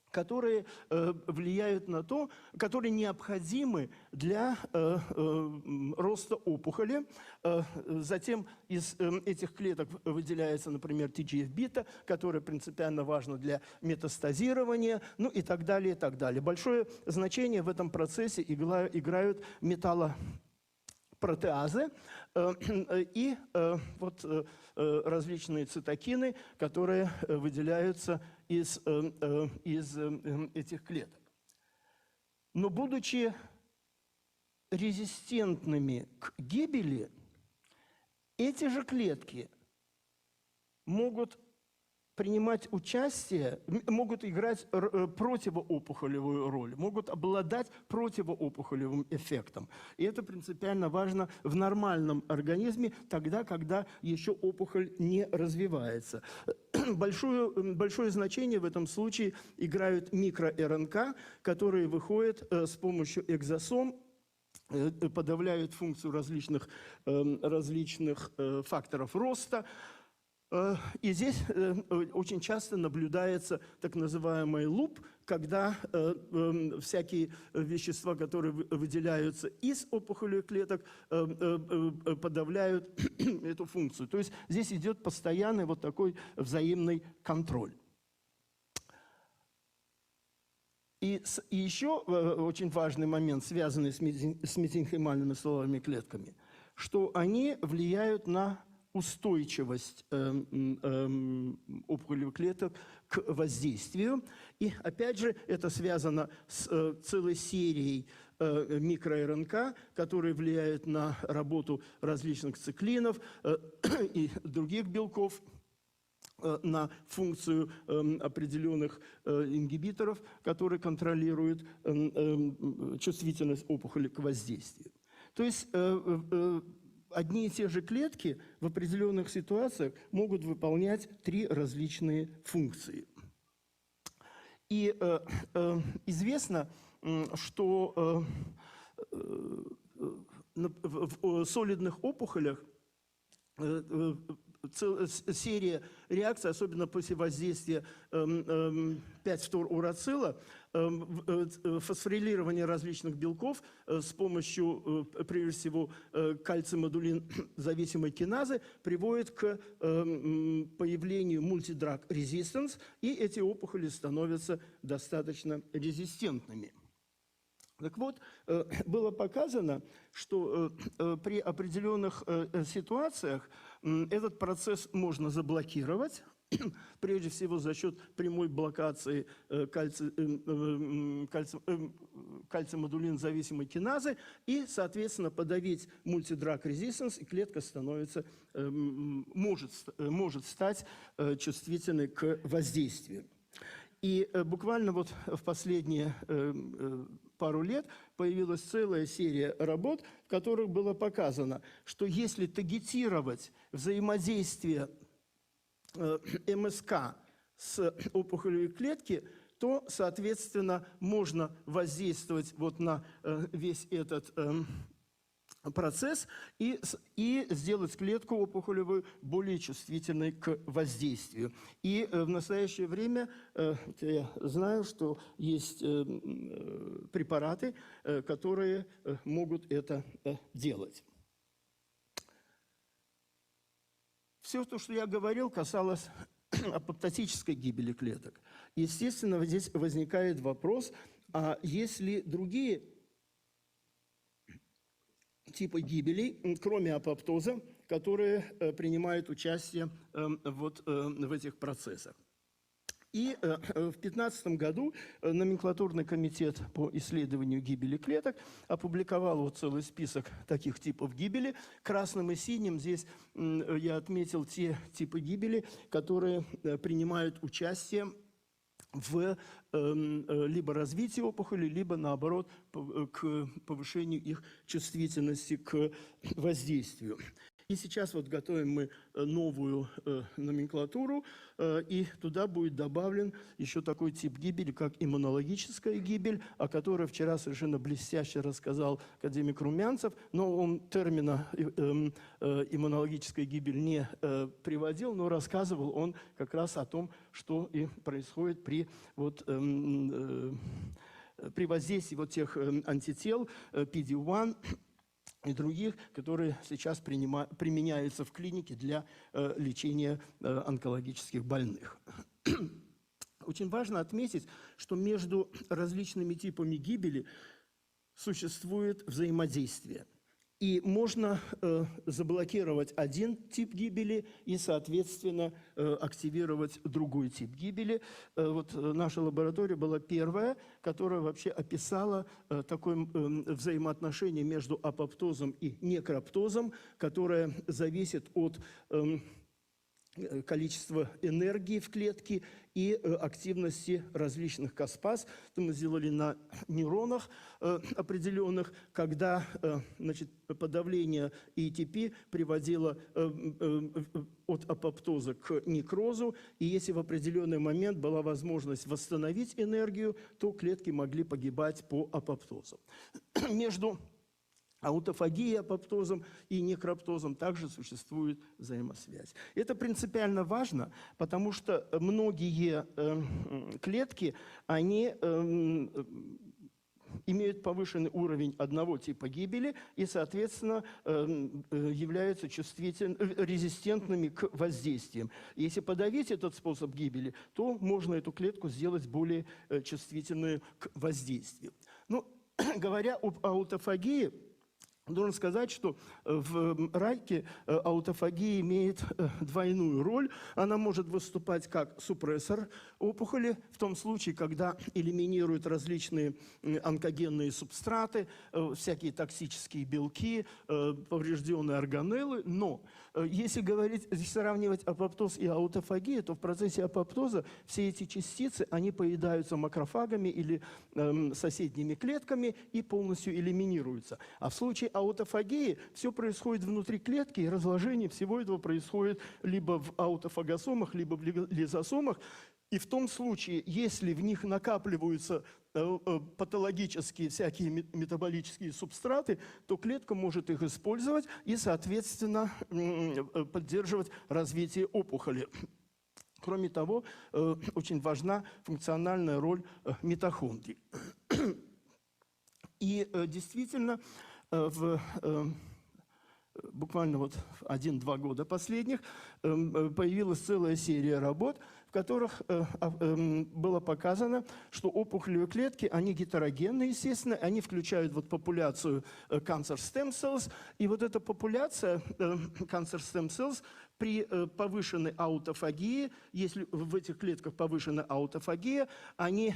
которые влияют на то, которые необходимы для роста опухоли. Затем из этих клеток выделяется, например, TGF-бета, которая принципиально важна для метастазирования, ну и так далее, и так далее. Большое значение в этом процессе играют металлопротеазы и вот различные цитокины, которые выделяются из этих клеток. Но будучи резистентными к гибели, эти же клетки могут принимать участие, могут играть противоопухолевую роль, могут обладать противоопухолевым эффектом. И это принципиально важно в нормальном организме, тогда, когда еще опухоль не развивается. Большое значение в этом случае играют микро-РНК, которые выходят с помощью экзосом, подавляют функцию различных факторов роста. И здесь очень часто наблюдается так называемый луп, когда всякие вещества, которые выделяются из опухолевых клеток, подавляют эту функцию. То есть здесь идет постоянный вот такой взаимный контроль. И еще очень важный момент, связанный с мезенхимальными стволовыми клетками, что они влияют на устойчивость опухолевых клеток к воздействию. И опять же, это связано с целой серией микро-РНК, которые влияют на работу различных циклинов и других белков, на функцию определенных ингибиторов, которые контролируют чувствительность опухоли к воздействию. То есть одни и те же клетки в определенных ситуациях могут выполнять 3 различные функции. И известно, что в солидных опухолях серия реакций, особенно после воздействия 5-фторурацила, фосфорилирование различных белков с помощью, прежде всего, кальций-модулин-зависимой киназы приводит к появлению мультидраг-резистенс, и эти опухоли становятся достаточно резистентными. Так вот, было показано, что при определенных ситуациях этот процесс можно заблокировать, прежде всего за счет прямой блокации кальций-модулин-зависимой киназы и, соответственно, подавить мультидраг-резистенс, и клетка становится, может стать чувствительной к воздействию. И буквально вот в последние пару лет появилась целая серия работ, в которых было показано, что если таргетировать взаимодействие МСК с опухолевой клетки, то, соответственно, можно воздействовать вот на весь этот процесс и сделать клетку опухолевую более чувствительной к воздействию. И в настоящее время я знаю, что есть препараты, которые могут это делать. Все то, что я говорил, касалось апоптотической гибели клеток. Естественно, здесь возникает вопрос, а есть ли другие типы гибелей, кроме апоптоза, которые принимают участие вот в этих процессах. И в 2015 году номенклатурный комитет по исследованию гибели клеток опубликовал вот целый список таких типов гибели. Красным и синим здесь я отметил те типы гибели, которые принимают участие в либо развитии опухоли, либо, наоборот, к повышению их чувствительности к воздействию. И сейчас вот готовим мы новую номенклатуру, и туда будет добавлен еще такой тип гибели, как иммунологическая гибель, о которой вчера совершенно блестяще рассказал академик Румянцев, но он термина иммунологическая гибель не приводил, но рассказывал он как раз о том, что и происходит при воздействии вот тех антител PD-1 и других, которые сейчас применяются в клинике для лечения онкологических больных. Очень важно отметить, что между различными типами гибели существует взаимодействие. И можно заблокировать один тип гибели и, соответственно, активировать другой тип гибели. Вот наша лаборатория была первая, которая вообще описала такое взаимоотношение между апоптозом и некроптозом, которое зависит от количества энергии в клетке и активности различных каспаз. Это мы сделали на нейронах определенных, когда подавление ATP приводило от апоптоза к некрозу, и если в определенный момент была возможность восстановить энергию, то клетки могли погибать по апоптозу. Между аутофагией, апоптозом и некроптозом также существует взаимосвязь. Это принципиально важно, потому что многие клетки, они имеют повышенный уровень одного типа гибели и, соответственно, являются резистентными к воздействиям. Если подавить этот способ гибели, то можно эту клетку сделать более чувствительной к воздействию. Ну, говоря об аутофагии, должен сказать, что в раке аутофагия имеет двойную роль. Она может выступать как супрессор опухоли, в том случае, когда элиминирует различные онкогенные субстраты, всякие токсические белки, поврежденные органеллы. Но если сравнивать апоптоз и аутофагию, то в процессе апоптоза все эти частицы, они поедаются макрофагами или соседними клетками и полностью элиминируются. А в случае аутофагии все происходит внутри клетки, и разложение всего этого происходит либо в аутофагосомах, либо в лизосомах. И в том случае, если в них накапливаются патологические всякие метаболические субстраты, то клетка может их использовать и, соответственно, поддерживать развитие опухоли. Кроме того, очень важна функциональная роль митохондрий. И действительно, буквально вот 1-2 года последних появилась целая серия работ, в которых было показано, что опухолевые клетки, они гетерогенны, естественно, они включают вот популяцию cancer stem cells, и вот эта популяция cancer stem cells при повышенной аутофагии, если в этих клетках повышена аутофагия, они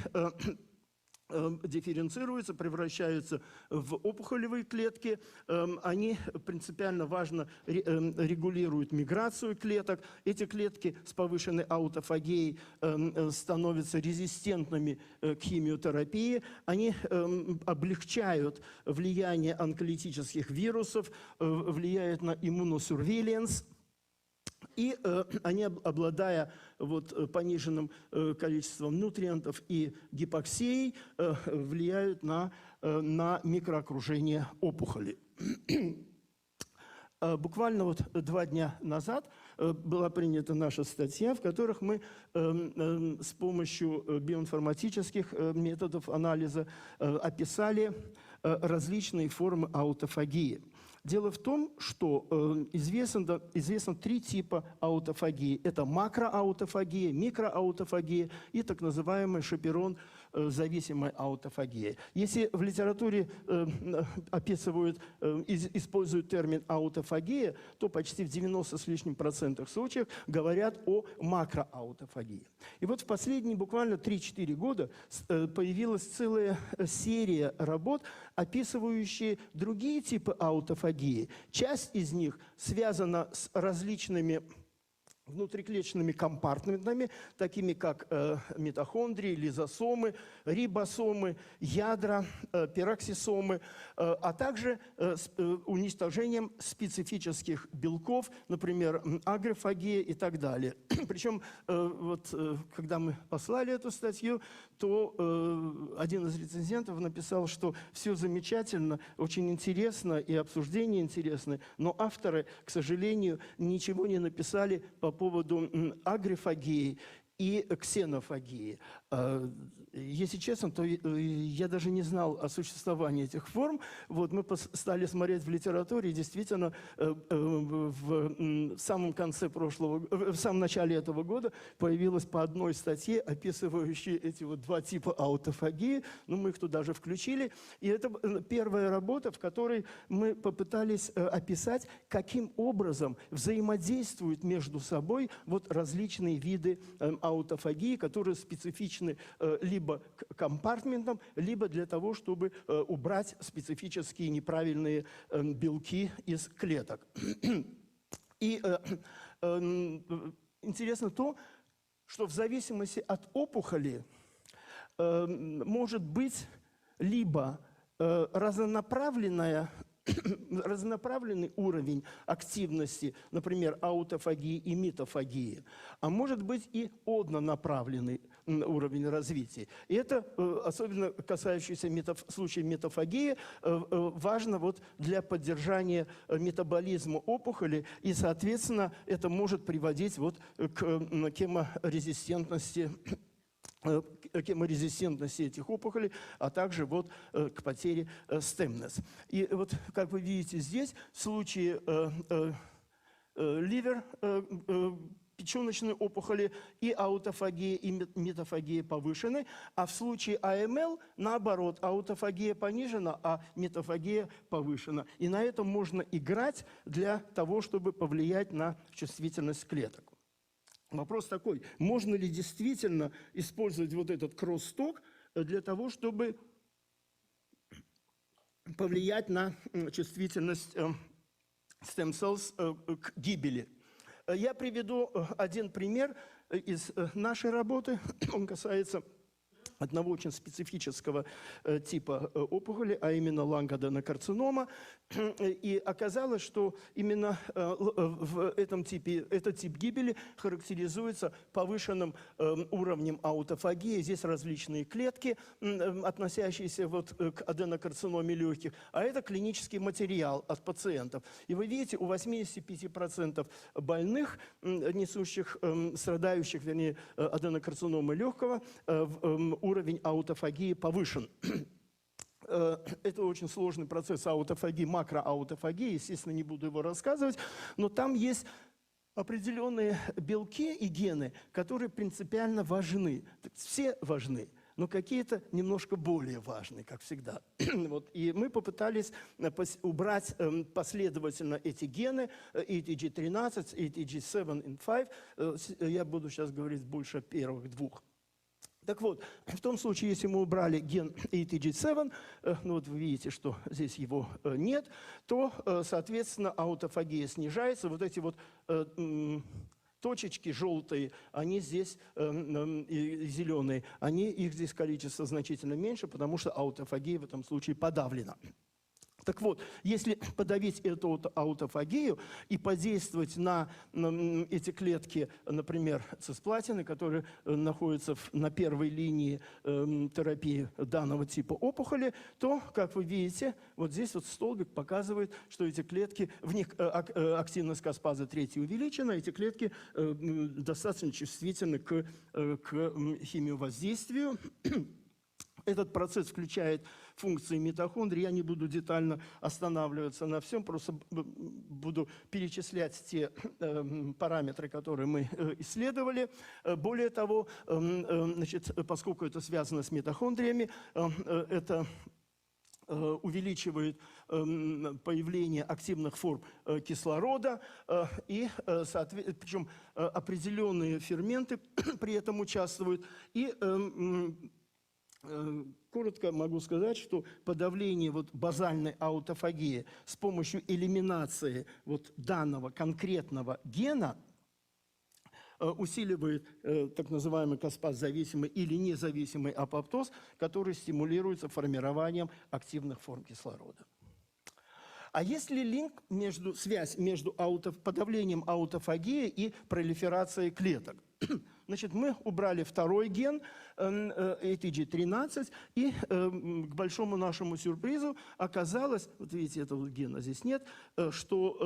дифференцируются, превращаются в опухолевые клетки. Они принципиально важно регулируют миграцию клеток. Эти клетки с повышенной аутофагией становятся резистентными к химиотерапии. Они облегчают влияние онколитических вирусов, влияют на иммуносурвейлянс. И они, обладая вот пониженным количеством нутриентов и гипоксией, влияют на микроокружение опухоли. Буквально вот 2 дня назад была принята наша статья, в которых мы с помощью биоинформатических методов анализа описали различные формы аутофагии. Дело в том, что известно 3 типа аутофагии. Это макроаутофагия, микроаутофагия и так называемая шаперон-зависимая аутофагия. Если в литературе используют термин аутофагия, то почти в 90 с лишним % случаев говорят о макроаутофагии. И вот в последние буквально 3-4 года появилась целая серия работ, описывающие другие типы аутофагии. Часть из них связана с различными внутриклеточными компартментами, такими как митохондрии, лизосомы, рибосомы, ядра, пероксисомы, а также уничтожением специфических белков, например, агрофагия и так далее. Причем, вот, когда мы послали эту статью, то один из рецензентов написал, что все замечательно, очень интересно и обсуждения интересны, но авторы, к сожалению, ничего не написали по поводу агрифагии и ксенофагии. Если честно, то я даже не знал о существовании этих форм. Вот мы стали смотреть в литературе, и действительно в самом конце в самом начале этого года появилась по одной статье, описывающей эти вот два типа аутофагии. Ну, мы их туда даже включили. И это первая работа, в которой мы попытались описать, каким образом взаимодействуют между собой вот различные виды аутофагии, которые специфичны либо к компартментам, либо для того, чтобы убрать специфические неправильные белки из клеток. И интересно то, что в зависимости от опухоли может быть либо разнонаправленный уровень активности, например, аутофагии и митофагии, а может быть и однонаправленный уровень развития. И это, особенно касающийся случая митофагии, важно вот для поддержания метаболизма опухоли, и, соответственно, это может приводить вот к хеморезистентности этих опухолей, а также вот к потере стемнес. И вот, как вы видите здесь, в случае ливер, печеночной опухоли, и аутофагия, и митофагия повышены, а в случае АМЛ, наоборот, аутофагия понижена, а митофагия повышена. И на этом можно играть для того, чтобы повлиять на чувствительность клеток. Вопрос такой, можно ли действительно использовать вот этот кроссток для того, чтобы повлиять на чувствительность stem cells к гибели? Я приведу один пример из нашей работы. Он касается одного очень специфического типа опухоли, а именно лангаденокарцинома. И оказалось, что именно в этом типе, этот тип гибели характеризуется повышенным уровнем аутофагии. Здесь различные клетки, относящиеся вот к аденокарциноме легких, а это клинический материал от пациентов. И вы видите, у 85% больных, несущих, страдающих, вернее, аденокарциномы легкого, уровень аутофагии повышен. Это очень сложный процесс аутофагии, макроаутофагии, естественно, не буду его рассказывать, но там есть определенные белки и гены, которые принципиально важны. Все важны, но какие-то немножко более важные, как всегда. Вот. И мы попытались убрать последовательно эти гены, ATG13, ATG7 и 5. Я буду сейчас говорить больше о первых двух. Так вот, в том случае, если мы убрали ген ATG7, ну вот вы видите, что здесь его нет, то, соответственно, аутофагия снижается. Вот эти вот точечки желтые, они здесь, и зеленые, их здесь количество значительно меньше, потому что аутофагия в этом случае подавлена. Так вот, если подавить эту аутофагию и подействовать на эти клетки, например, цисплатины, которые находятся на первой линии терапии данного типа опухоли, то, как вы видите, вот здесь вот столбик показывает, что эти клетки, в них активность каспазы 3 увеличена, эти клетки достаточно чувствительны к химиовоздействию. Этот процесс включает функции митохондрий. Я не буду детально останавливаться на всем, просто буду перечислять те параметры, которые мы исследовали. Более того, значит, поскольку это связано с митохондриями, это увеличивает появление активных форм кислорода, и, причем определенные ферменты при этом участвуют. И коротко могу сказать, что подавление вот базальной аутофагии с помощью элиминации вот данного конкретного гена усиливает так называемый каспаз-зависимый или независимый апоптоз, который стимулируется формированием активных форм кислорода. А есть ли связь между подавлением аутофагии и пролиферацией клеток? Значит, мы убрали второй ген, ATG13, и к большому нашему сюрпризу оказалось, вот видите, этого гена здесь нет, что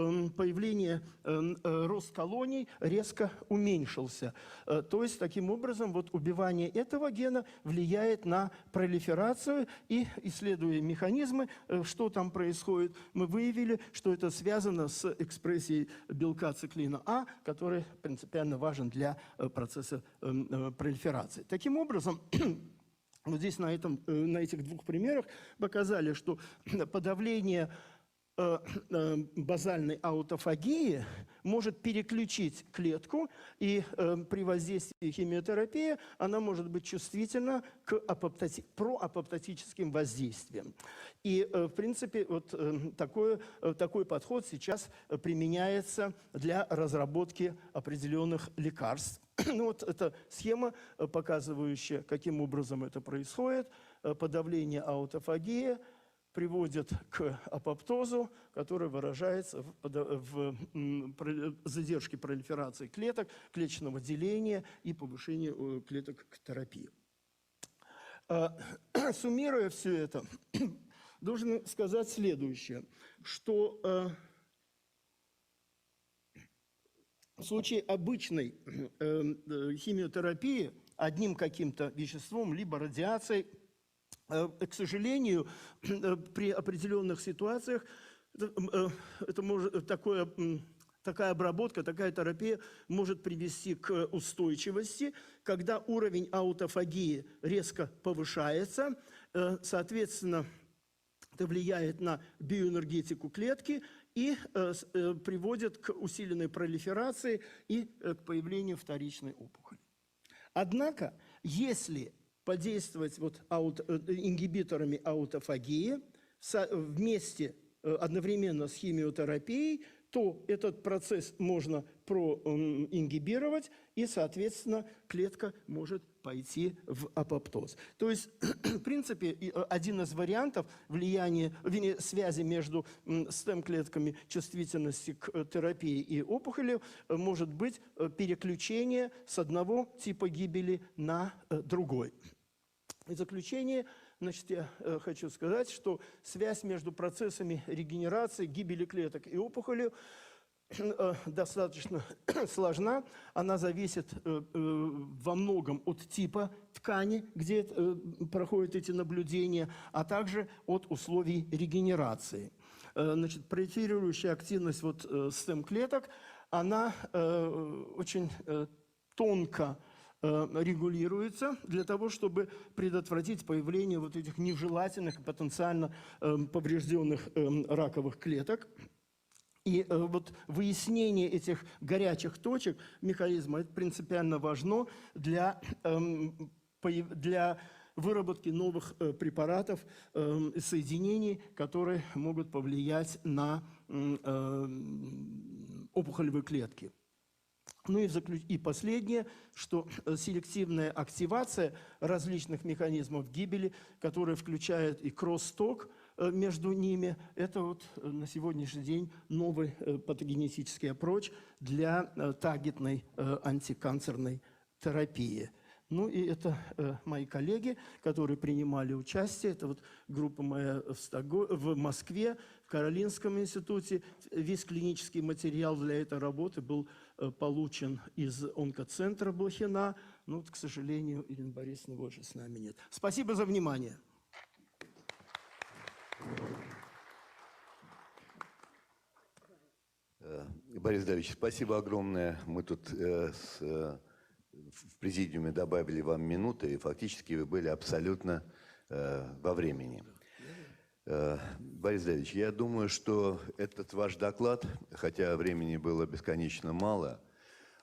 рост колоний резко уменьшился. То есть, таким образом, вот убивание этого гена влияет на пролиферацию, и, исследуя механизмы, что там происходит, мы выявили, что это связано с экспрессией белка циклина А, который принципиально важен для процесса пролиферации. Таким образом, вот здесь на этих двух примерах показали, что подавление базальной аутофагии может переключить клетку, и при воздействии химиотерапии она может быть чувствительна к проапоптотическим воздействиям. И, в принципе, вот такой подход сейчас применяется для разработки определенных лекарств. Ну, вот эта схема, показывающая, каким образом это происходит. Подавление аутофагии приводит к апоптозу, который выражается в задержке пролиферации клеток, клеточного деления и повышении клеток к терапии. Суммируя все это, должен сказать следующее, что в случае обычной химиотерапии одним каким-то веществом, либо радиацией, к сожалению, при определенных ситуациях такая обработка, такая терапия может привести к устойчивости, когда уровень аутофагии резко повышается, соответственно, это влияет на биоэнергетику клетки и приводит к усиленной пролиферации и к появлению вторичной опухоли. Однако, если подействовать ингибиторами аутофагии вместе, одновременно с химиотерапией, то этот процесс можно проингибировать, и, соответственно, клетка может пойти в апоптоз. То есть, в принципе, один из вариантов связи между стем-клетками чувствительности к терапии и опухоли может быть переключение с одного типа гибели на другой. В заключение, значит, я хочу сказать, что связь между процессами регенерации, гибели клеток и опухолью достаточно сложна. Она зависит во многом от типа ткани, где проходят эти наблюдения, а также от условий регенерации. Значит, пролиферирующая активность стем-клеток, она очень тонко регулируется для того, чтобы предотвратить появление вот этих нежелательных, потенциально поврежденных раковых клеток. И вот выяснение этих горячих точек механизма это принципиально важно для выработки новых препаратов, соединений, которые могут повлиять на опухолевые клетки. Ну и последнее, что селективная активация различных механизмов гибели, которая включает и кросс-ток между ними, это вот на сегодняшний день новый патогенетический approach для таргетной антиканцерной терапии. Ну и это мои коллеги, которые принимали участие. Это вот группа моя в Москве, в Каролинском институте. Весь клинический материал для этой работы был получен из онкоцентра Блохина. Но, вот, к сожалению, Ирины Борисовны больше с нами нет. Спасибо за внимание. Борис Давидович, спасибо огромное. Мы тут в президиуме добавили вам минуты, и фактически вы были абсолютно во времени. Борис Давидович, я думаю, что этот ваш доклад, хотя времени было бесконечно мало,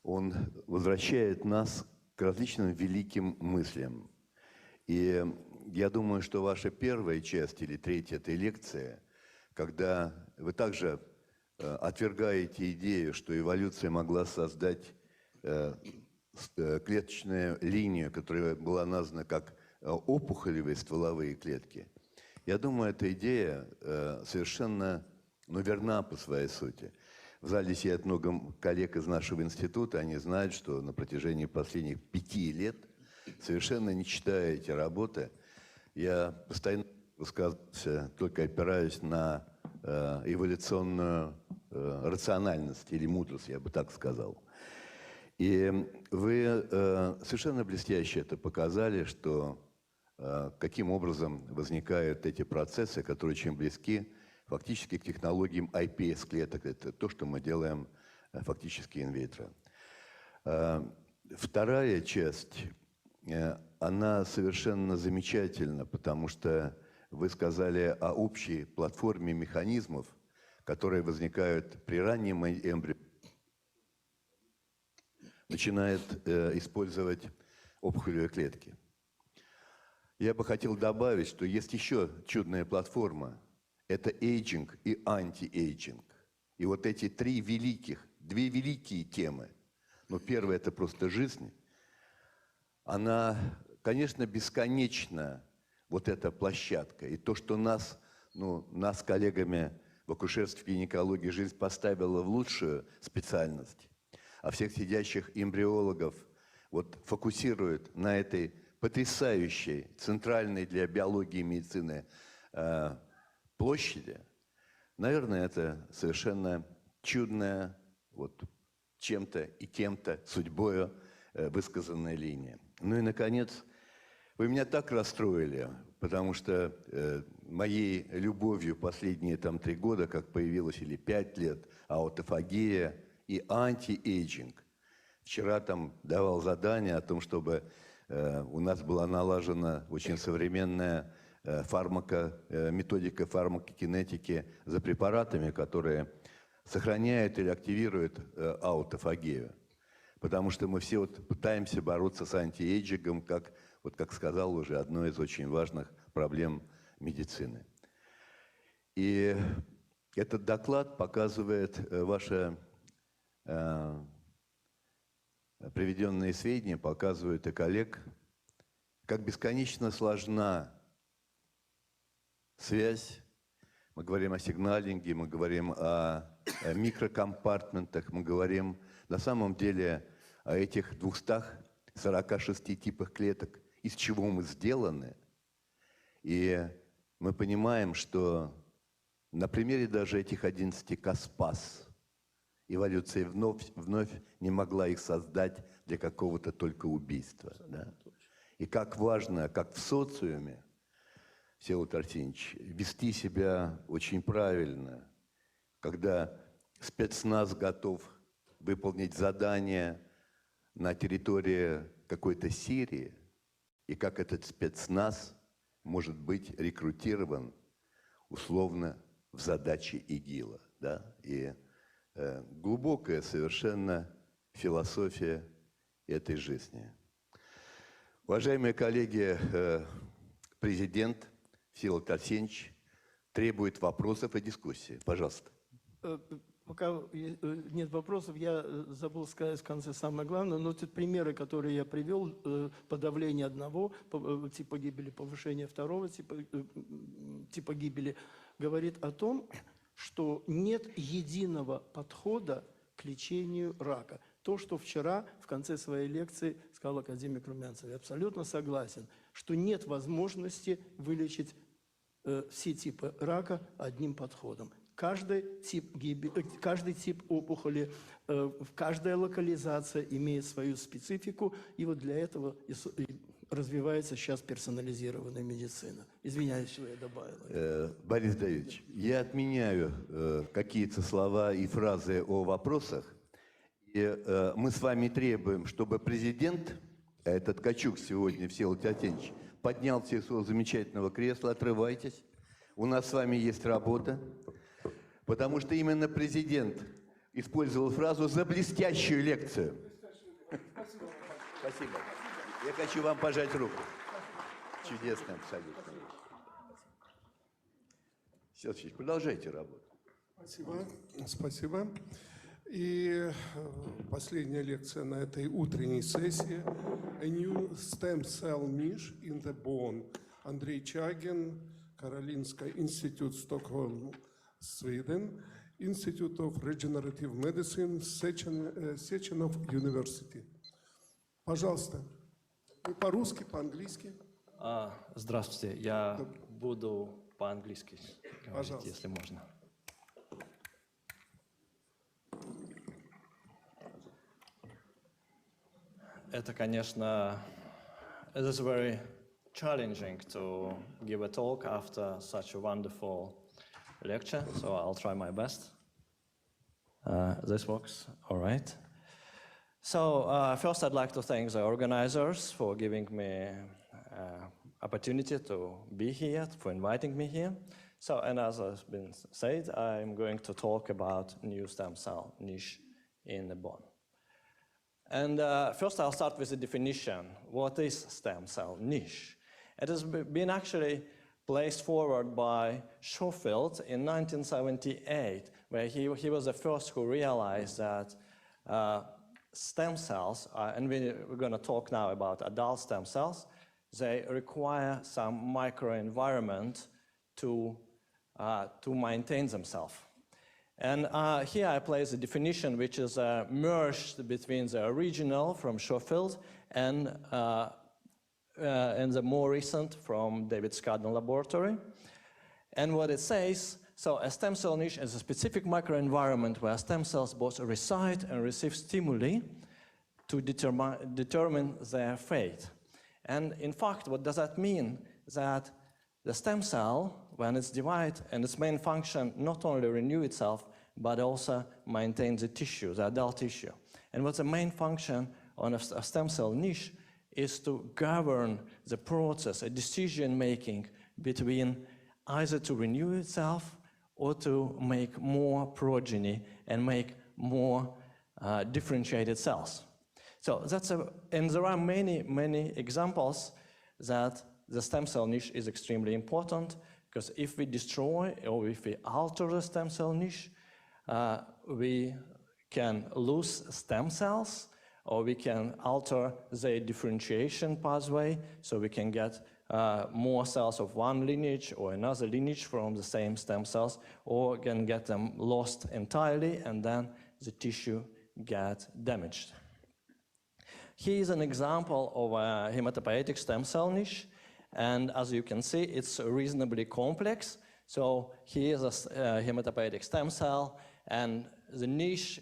он возвращает нас к различным великим мыслям. И я думаю, что ваша первая часть или третья этой лекции, когда вы также отвергаете идею, что эволюция могла создать клеточную линию, которая была названа как опухолевые стволовые клетки, я думаю, эта идея совершенно верна по своей сути. В зале сидят много коллег из нашего института, они знают, что на протяжении последних 5 лет, совершенно не читая эти работы, я постоянно высказывался, только опираюсь на эволюционную рациональность или мудрость, я бы так сказал. И вы совершенно блестяще это показали, что каким образом возникают эти процессы, которые очень близки фактически к технологиям iPS-клеток. Это то, что мы делаем фактически инвитро. Вторая часть, она совершенно замечательна, потому что вы сказали о общей платформе механизмов, которые возникают при раннем эмбрионе, начинает использовать опухолевые клетки. Я бы хотел добавить, что есть еще чудная платформа. Это эйджинг и антиэйджинг. И вот эти две великие темы. Но первая – это просто жизнь. Она, конечно, бесконечна, вот эта площадка. И то, что нас с коллегами в акушерстве и гинекологии жизнь поставила в лучшую специальность, а всех сидящих эмбриологов фокусирует на этой потрясающей, центральной для биологии и медицины площади, наверное, это совершенно чудная, чем-то и кем-то судьбою высказанная линия. Ну и, наконец, вы меня так расстроили, потому что моей любовью последние 3 года, как появилось, или 5 лет, аутофагия и антиэйджинг. Вчера давал задание о том, чтобы у нас была налажена очень современная методика фармакокинетики за препаратами, которые сохраняют или активируют аутофагию. Потому что мы все пытаемся бороться с антиэйджингом, как сказал уже, одной из очень важных проблем медицины. И этот доклад показывает ваши приведенные сведения, показывают и коллег, как бесконечно сложна связь. Мы говорим о сигналинге, мы говорим о микрокомпартментах, мы говорим на самом деле о этих 246 типах клеток, из чего мы сделаны. И мы понимаем, что на примере даже этих 11 каспас эволюция вновь не могла их создать для какого-то только убийства. Да? И как важно, как в социуме, Всеволод Арсеньевич, вести себя очень правильно, когда спецназ готов выполнить задание на территории какой-то Сирии, и как этот спецназ может быть рекрутирован условно в задачи ИГИЛа. Да? И глубокая совершенно философия этой жизни. Уважаемые коллеги, президент Всеволод Арсеньевич требует вопросов и дискуссии. Пожалуйста. Пока нет вопросов, я забыл сказать в конце самое главное, но те примеры, которые я привел, подавление одного типа гибели, повышение второго типа гибели, говорит о том, что нет единого подхода к лечению рака. То, что вчера в конце своей лекции сказал академик Румянцев, я абсолютно согласен, что нет возможности вылечить все типы рака одним подходом. Каждый тип опухоли, каждая локализация имеет свою специфику, и вот для этого развивается сейчас персонализированная медицина. Извиняюсь, что я добавил. Борис Давидович, я отменяю какие-то слова и фразы о вопросах. И мы с вами требуем, чтобы президент, этот Ткачук сегодня, Всеволод Арсеньевич, поднялся из своего замечательного кресла, отрывайтесь. У нас с вами есть работа. Потому что именно президент использовал фразу «за блестящую лекцию». Спасибо. Спасибо. Я хочу вам пожать руку. Чудесно, абсолютно. Всеволод Алексеевич, продолжайте работу. Спасибо. Спасибо. И последняя лекция на этой утренней сессии. A new stem cell niche in the bone. Андрей Чагин, Karolinska Institute, Stockholm, Sweden, Institute of Regenerative Medicine, Sechenov University. Пожалуйста. По-русски, по-английски. Здравствуйте, я буду по-английски говорить, Пожалуйста. если можно. Это, конечно, it is very challenging to give a talk after such a wonderful lecture, so I'll try my best. This works, all right. So first I'd like to thank the organizers for giving me opportunity to be here, for inviting me here. So, and as has been said, I'm going to talk about new stem cell niche in the bone. And first I'll start with the definition. What is stem cell niche? It has been actually placed forward by Schofield in 1978, where he was the first who realized that stem cells, and we're going to talk now about adult stem cells, they require some microenvironment to maintain themselves. And here I place a definition which is merged between the original from Schofield and the more recent from David Skadden Laboratory. And what it says, so a stem cell niche is a specific microenvironment where stem cells both reside and receive stimuli to determine their fate. And in fact, what does that mean? That the stem cell, when it's divided, and its main function not only renew itself, but also maintain the tissue, the adult tissue. And what's the main function on a stem cell niche is to govern the process, a decision-making between either to renew itself or to make more progeny and make more differentiated cells. So that's and there are many examples that the stem cell niche is extremely important, because if we destroy or if we alter the stem cell niche, we can lose stem cells, or we can alter the differentiation pathway, so we can get more cells of one lineage or another lineage from the same stem cells, or can get them lost entirely, and then the tissue gets damaged. Here is an example of a hematopoietic stem cell niche, and as you can see, it's reasonably complex. So here is a hematopoietic stem cell, and the niche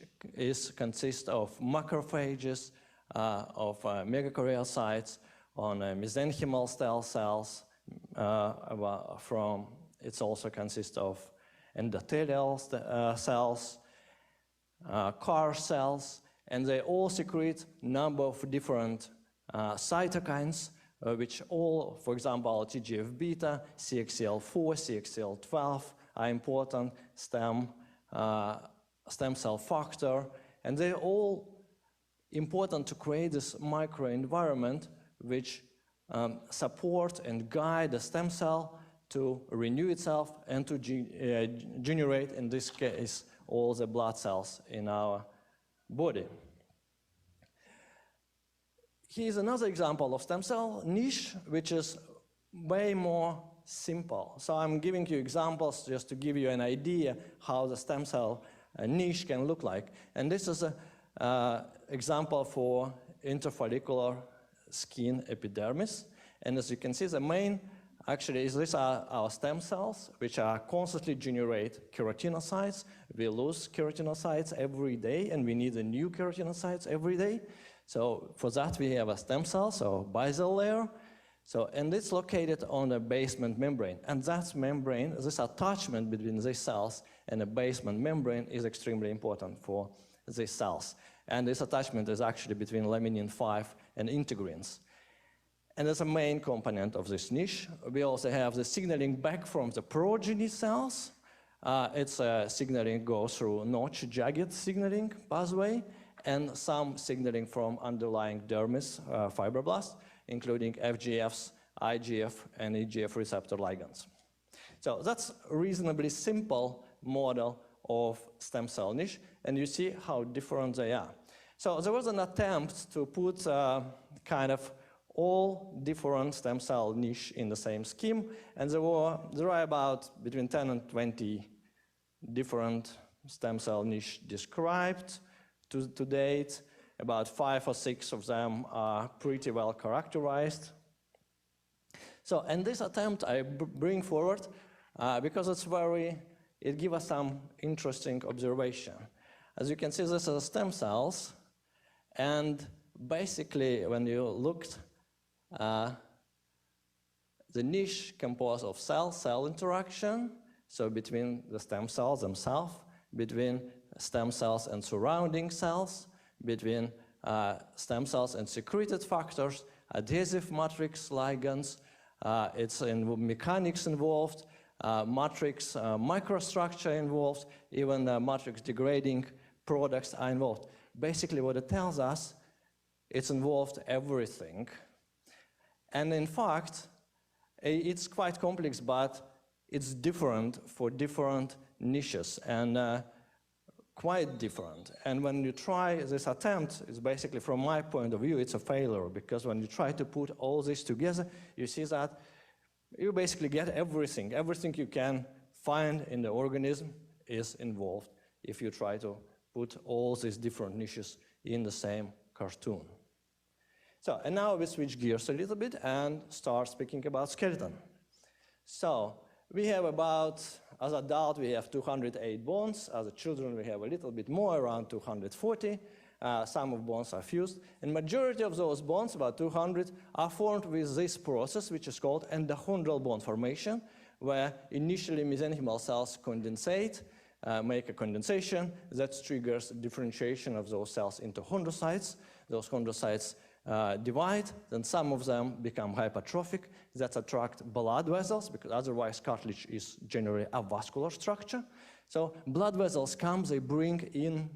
consists of macrophages, of megakaryocytes, on mesenchymal stem cells. It also consists of endothelial cells, CAR cells, and they all secrete a number of different cytokines, which all, for example, TGF-beta, CXCL4, CXCL12 are important, stem cell factor, and they're all important to create this microenvironment which support and guide the stem cell to renew itself and to generate, in this case, all the blood cells in our body. Here's another example of stem cell niche, which is way more simple. So I'm giving you examples just to give you an idea how the stem cell niche can look like. And this is an example for interfollicular skin epidermis. And as you can see, the main actually is these are our stem cells, which are constantly generate keratinocytes. We lose keratinocytes every day, and we need the new keratinocytes every day. So for that, we have a stem cell, so basal layer. So, and it's located on the basement membrane. And that membrane, this attachment between these cells and the basement membrane is extremely important for these cells. And this attachment is actually between laminin 5 and integrins. And as a main component of this niche, we also have the signaling back from the progeny cells. Its signaling goes through notch jagged signaling pathway, and some signaling from underlying dermis fibroblasts, including FGFs, IGF, and EGF receptor ligands. So that's a reasonably simple model of stem cell niche, and you see how different they are. So there was an attempt to put kind of all different stem cell niche in the same scheme, and there are about between 10 and 20 different stem cell niche described to date. About 5 or 6 of them are pretty well characterized. So, and this attempt I bring forward because it gives us some interesting observation. As you can see, this is stem cells, and basically when you looked, the niche composed of cell-cell interaction, so between the stem cells themselves, between stem cells and surrounding cells, between stem cells and secreted factors, adhesive matrix ligands, it's in mechanics involved, matrix microstructure involved, even matrix degrading products are involved. Basically what it tells us, it's involved everything. And in fact, it's quite complex, but it's different for different niches, and quite different. And when you try this attempt, it's basically, from my point of view, it's a failure, because when you try to put all this together, you see that you basically get everything. Everything you can find in the organism is involved if you try to put all these different niches in the same cartoon. So, and now we switch gears a little bit and start speaking about skeleton. So, we have about, as adult, we have 208 bones. As a children, we have a little bit more, around 240. Some of bones are fused. And majority of those bones, about 200, are formed with this process, which is called endochondral bone formation, where initially mesenchymal cells condensate, make a condensation that triggers differentiation of those cells into chondrocytes. Those chondrocytes divide, then some of them become hypertrophic, that attract blood vessels, because otherwise cartilage is generally a vascular structure. So blood vessels come, they bring in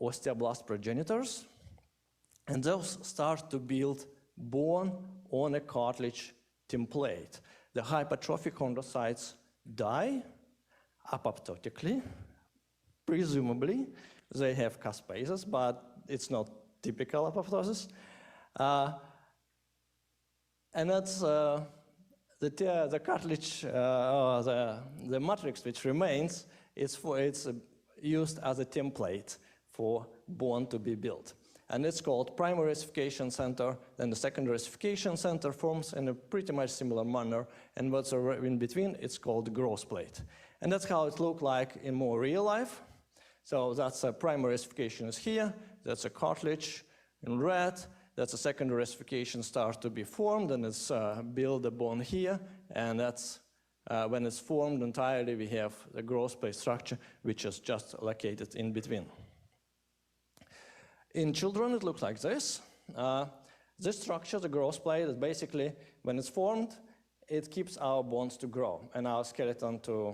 osteoblast progenitors, and those start to build bone on a cartilage template. The hypertrophic chondrocytes die apoptotically, presumably. They have caspases, but it's not typical apoptosis. And that's the cartilage, the matrix which remains, it's used as a template for bone to be built. And it's called primary ossification center. Then the secondary ossification center forms in a pretty much similar manner. And what's in between, it's called growth plate. And that's how it looks like in more real life. So that's a primary ossification is here. That's a cartilage in red. That's a secondary ossification starts to be formed, and it's build a bone here. And that's when it's formed entirely, we have the growth plate structure, which is just located in between. In children, it looks like this. This structure, the growth plate, is basically, when it's formed, it keeps our bones to grow and our skeleton to,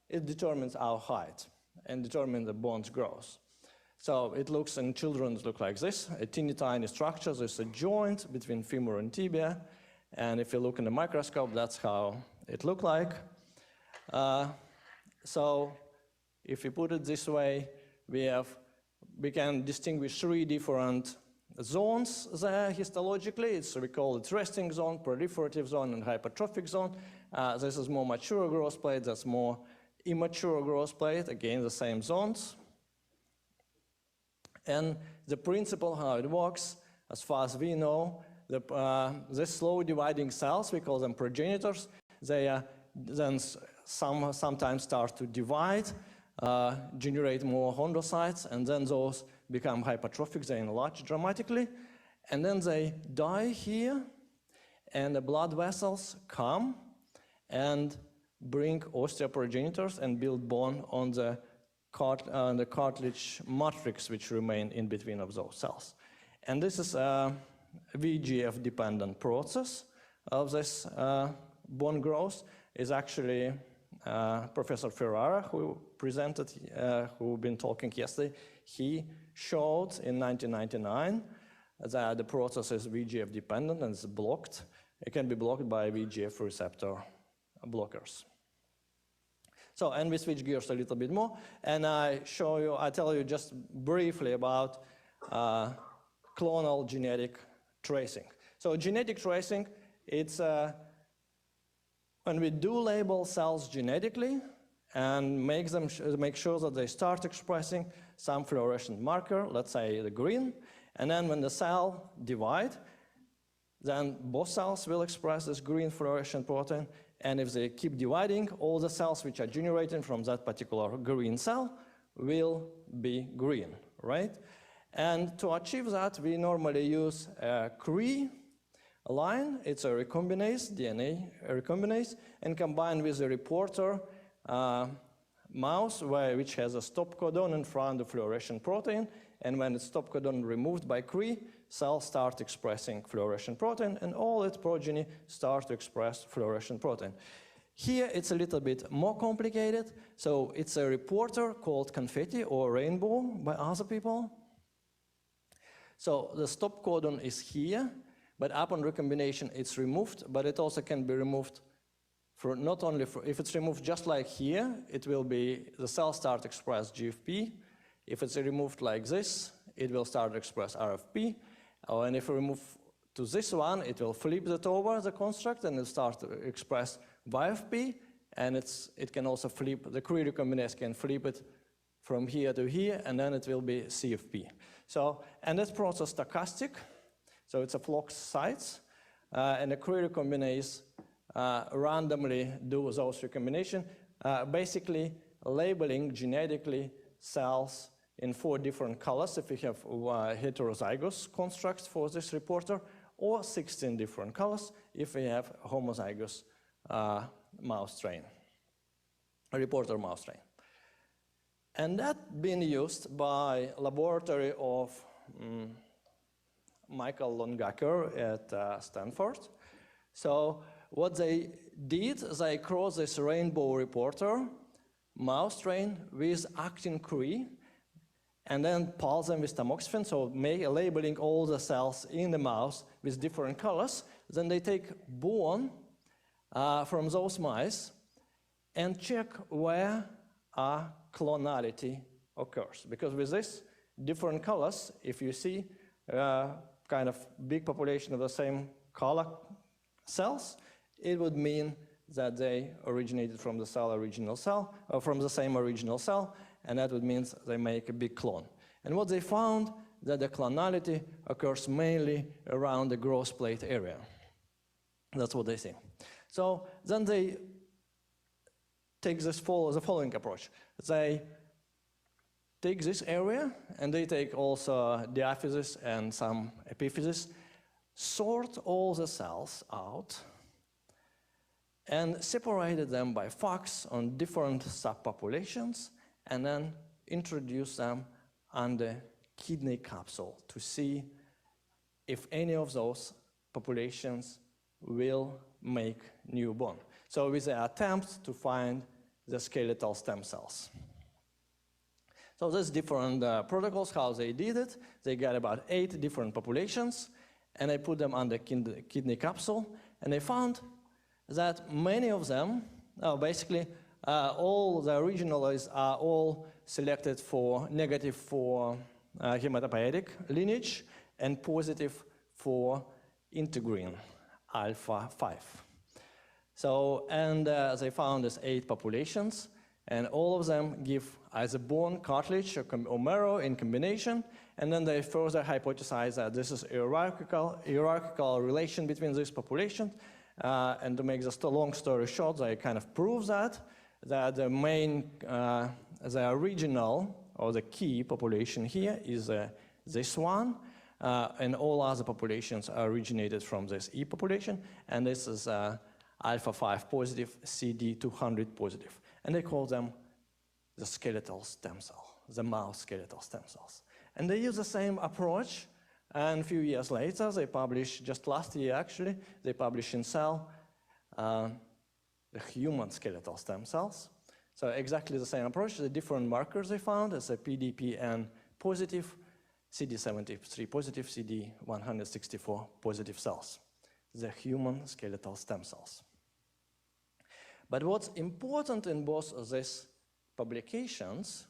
it determines our height and determines the bone's growth. So it looks, in children, it looks like this, a teeny tiny structure. There's a joint between femur and tibia. And if you look in the microscope, that's how it looks like. So if we put it this way, we can distinguish 3 different zones there histologically. We call it resting zone, proliferative zone, and hypertrophic zone. This is more mature growth plate, that's more immature growth plate, again, the same zones. And the principle how it works, as far as we know, the slow dividing cells, we call them progenitors, they then sometimes start to divide, generate more chondrocytes, and then those become hypertrophic, they enlarge dramatically, and then they die here, and the blood vessels come and bring osteoprogenitors and build bone on the cartilage matrix which remain in between of those cells. And this is a VEGF-dependent process of this bone growth. Is actually Professor Ferrara, who presented, who been talking yesterday. He showed in 1999 that the process is VEGF-dependent and is blocked. It can be blocked by VEGF receptor blockers. So, and we switch gears a little bit more, and I tell you just briefly about clonal genetic tracing. So genetic tracing, it's when we do label cells genetically and make sure that they start expressing some fluorescent marker, let's say the green, and then when the cell divide, then both cells will express this green fluorescent protein, and if they keep dividing, all the cells which are generated from that particular green cell will be green, right? And to achieve that, we normally use a Cre line. It's a recombinase, DNA recombinase, and combined with a reporter mouse, which has a stop codon in front of the fluorescent protein. And when it's stop codon removed by Cre, cells start expressing fluorescent protein, and all its progeny start to express fluorescent protein. Here it's a little bit more complicated. So it's a reporter called confetti or rainbow by other people. So the stop codon is here, but upon recombination it's removed, but it also can be removed for not only for, if it's removed just like here, it will be, the cell start to express GFP. If it's removed like this, it will start to express RFP. And if we remove to this one, it will flip it over the construct and it'll start to express YFP, and it can also flip, the Cre recombinase can flip it from here to here, and then it will be CFP. So, and that process stochastic, so it's a flux sites, and the Cre recombinase randomly do those recombination, basically labeling genetically cells in 4 different colors if we have heterozygous constructs for this reporter, or 16 different colors if we have homozygous mouse strain, a reporter mouse strain. And that been used by laboratory of Michael Longacker at Stanford. So what they did, they crossed this rainbow reporter mouse strain with actin Cre, and then pulse them with tamoxifen, so labeling all the cells in the mouse with different colors. Then they take bone from those mice and check where clonality occurs. Because with this different colors, if you see kind of big population of the same color cells, it would mean that they originated from the original cell, or from the same original cell, and that would mean they make a big clone. And what they found, that the clonality occurs mainly around the growth plate area. That's what they see. So then they take the following approach. They take this area, and they take also diaphysis and some epiphysis, sort all the cells out, and separated them by Fox on different subpopulations, and then introduce them under kidney capsule to see if any of those populations will make new bone. So with the attempt to find the skeletal stem cells. So there's different protocols how they did it. They got about 8 different populations, and they put them under kidney capsule, and they found that many of them, basically all the originals are all selected for negative for hematopoietic lineage and positive for integrin alpha 5. So, and they found these 8 populations, and all of them give either bone, cartilage, or marrow in combination, and then they further hypothesize that this is a hierarchical relation between these populations. And to make the long story short, they kind of prove that the main, the original or the key population here is this one, and all other populations are originated from this E population, and this is alpha 5 positive, CD200 positive, and they call them the skeletal stem cell, the mouse skeletal stem cells. And they use the same approach. And a few years later, they published, just last year actually, they published in Cell the human skeletal stem cells. So exactly the same approach, the different markers they found as a PDPN positive, CD73 positive, CD164 positive cells, the human skeletal stem cells. But what's important in both of these publications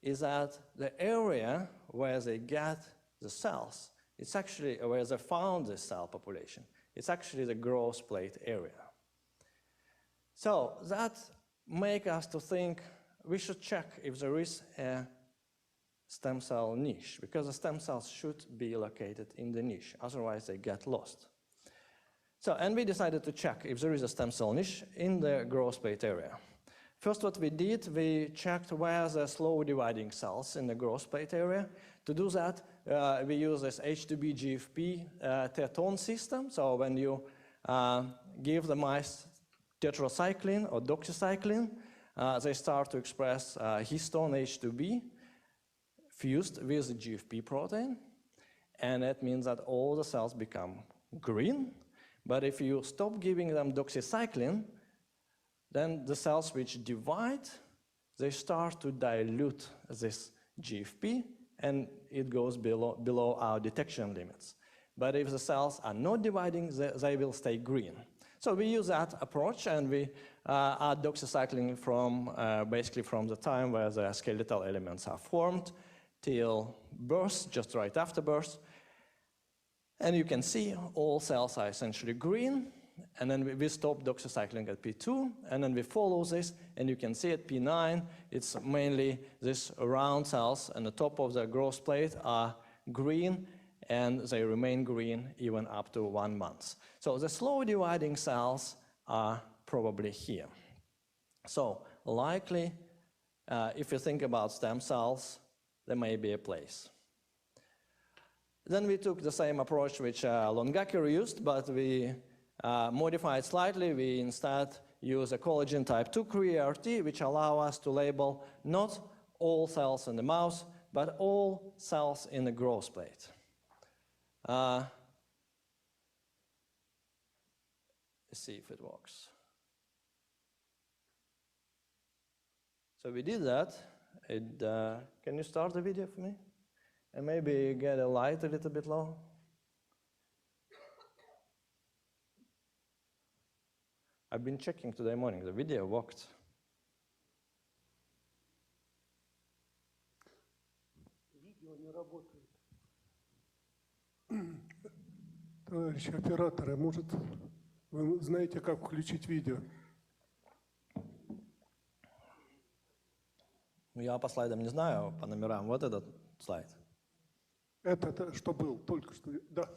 is that the area where they get the cells, it's actually where they found the cell population. It's actually the growth plate area. So that makes us to think we should check if there is a stem cell niche, because the stem cells should be located in the niche, otherwise they get lost. So, and we decided to check if there is a stem cell niche in the growth plate area. First, what we did, we checked where the slow dividing cells in the growth plate area. To do that, we use this H2B GFP tetone system. So when you give the mice tetracycline or doxycycline, they start to express histone H2B fused with the GFP protein. And that means that all the cells become green. But if you stop giving them doxycycline, then the cells which divide, they start to dilute this GFP, and it goes below our detection limits. But if the cells are not dividing, they will stay green. So we use that approach, and we add doxycycline from basically from the time where the skeletal elements are formed till birth, just right after birth. And you can see all cells are essentially green. And then we stop doxycycline at P2, and then we follow this, and you can see at P9, it's mainly these round cells, and the top of the growth plate are green, and they remain green even up to 1 month. So the slow dividing cells are probably here. So likely, if you think about stem cells, there may be a place. Then we took the same approach which Longaker used, but we modified slightly. We instead use a collagen type 2 CRIA-RT, which allow us to label not all cells in the mouse, but all cells in the growth plate. Let's see if it works. So we did that. Can you start the video for me? And maybe get a light a little bit low? I've been checking today morning, the video worked. Видео не работает. Товарищ операторы, может, вы знаете, как включить видео? Я по слайдам не знаю, по номерам. Вот этот слайд. Это что был только что? Да.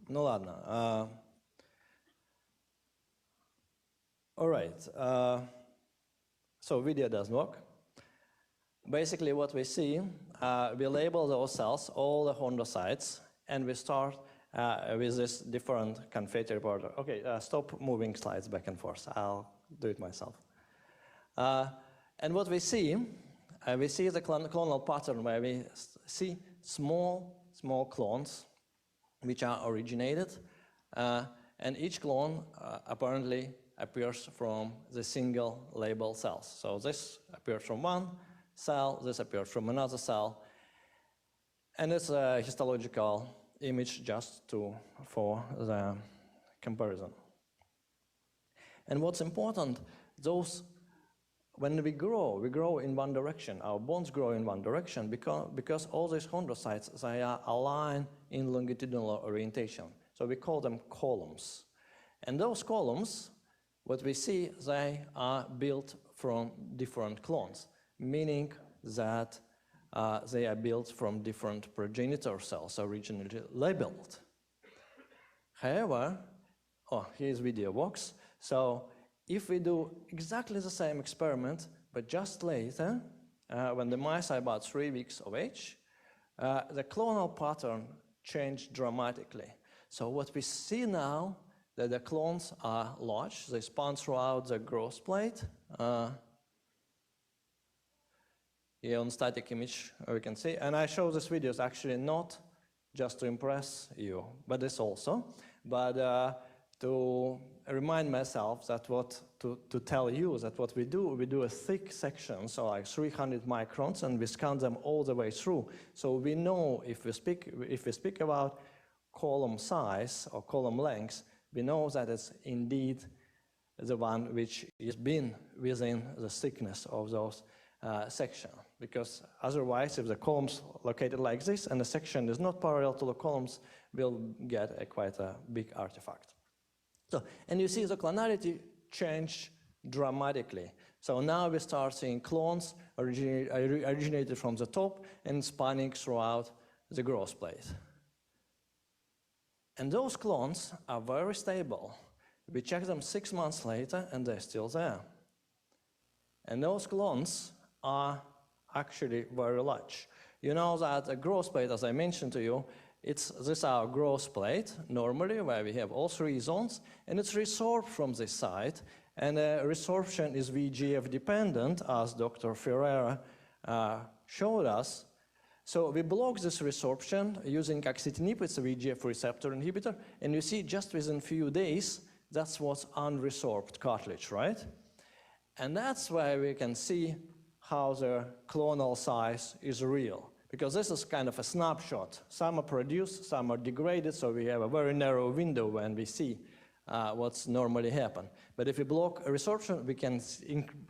Ну ладно. All right. So video doesn't work. Basically what we see, we label those cells, all the chondrocytes, and we start with this different confetti reporter. Okay, stop moving slides back and forth. I'll do it myself. And what we see the clonal pattern where we see small clones which are originated, and each clone apparently appears from the single label cells. So this appears from one cell, this appears from another cell, and it's a histological image just for the comparison. And what's important, when we grow in one direction. Our bones grow in one direction because all these chondrocytes, they are aligned in longitudinal orientation. So we call them columns. And those columns, what we see, they are built from different clones, meaning that they are built from different progenitor cells originally labeled. However, here's video works. So if we do exactly the same experiment, but just later, when the mice are about 3 weeks of age, the clonal pattern changed dramatically. So what we see now, that the clones are large, they span throughout the growth plate. Here on static image, we can see, and I show this video is actually not just to impress you, but this also, but to remind myself that to tell you that what we do a thick section, so like 300 microns, and we scan them all the way through. So we know if we speak about column size or column length, we know that it's indeed the one which is been within the thickness of those section. Because otherwise, if the columns located like this and the section is not parallel to the columns, we'll get quite a big artifact. So, and you see the clonality change dramatically. So now we start seeing clones originated from the top and spanning throughout the growth plate. And those clones are very stable. We check them 6 months later and they're still there. And those clones are actually very large. You know that a growth plate, as I mentioned to you, this is our growth plate, normally, where we have all 3 zones, and it's resorbed from this side, and resorption is VEGF dependent, as Dr. Ferreira showed us. So we block this resorption using axitinib, it's a VEGF receptor inhibitor, and you see just within a few days, that's what's unresorbed cartilage, right? And that's where we can see how the clonal size is real. Because this is kind of a snapshot. Some are produced, some are degraded, so we have a very narrow window when we see what's normally happen. But if we block a resorption, we can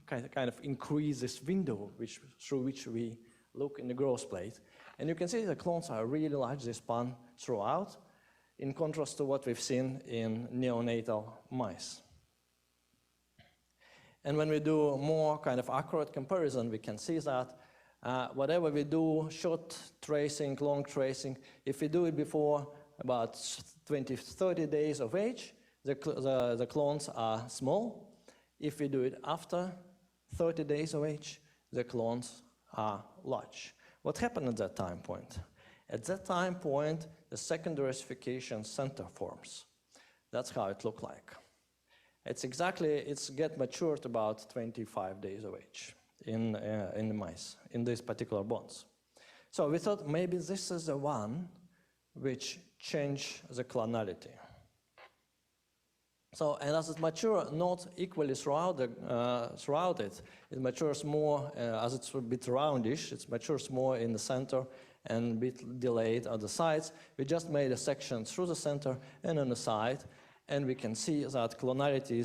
kind of increase this window through which we look in the growth plate. And you can see the clones are really large, they span throughout, in contrast to what we've seen in neonatal mice. And when we do more kind of accurate comparison, we can see that whatever we do, short tracing, long tracing, if we do it before about 20, 30 days of age, the clones are small. If we do it after 30 days of age, the clones are large. What happened at that time point? At that time point, the secondary ossification center forms. That's how it looked like. It's get matured about 25 days of age in the mice, in these particular bones. So we thought maybe this is the one which changed the clonality. So, and as it matures not equally throughout it, it matures more, as it's a bit roundish, it matures more in the center and a bit delayed at the sides. We just made a section through the center and on the side, and we can see that clonality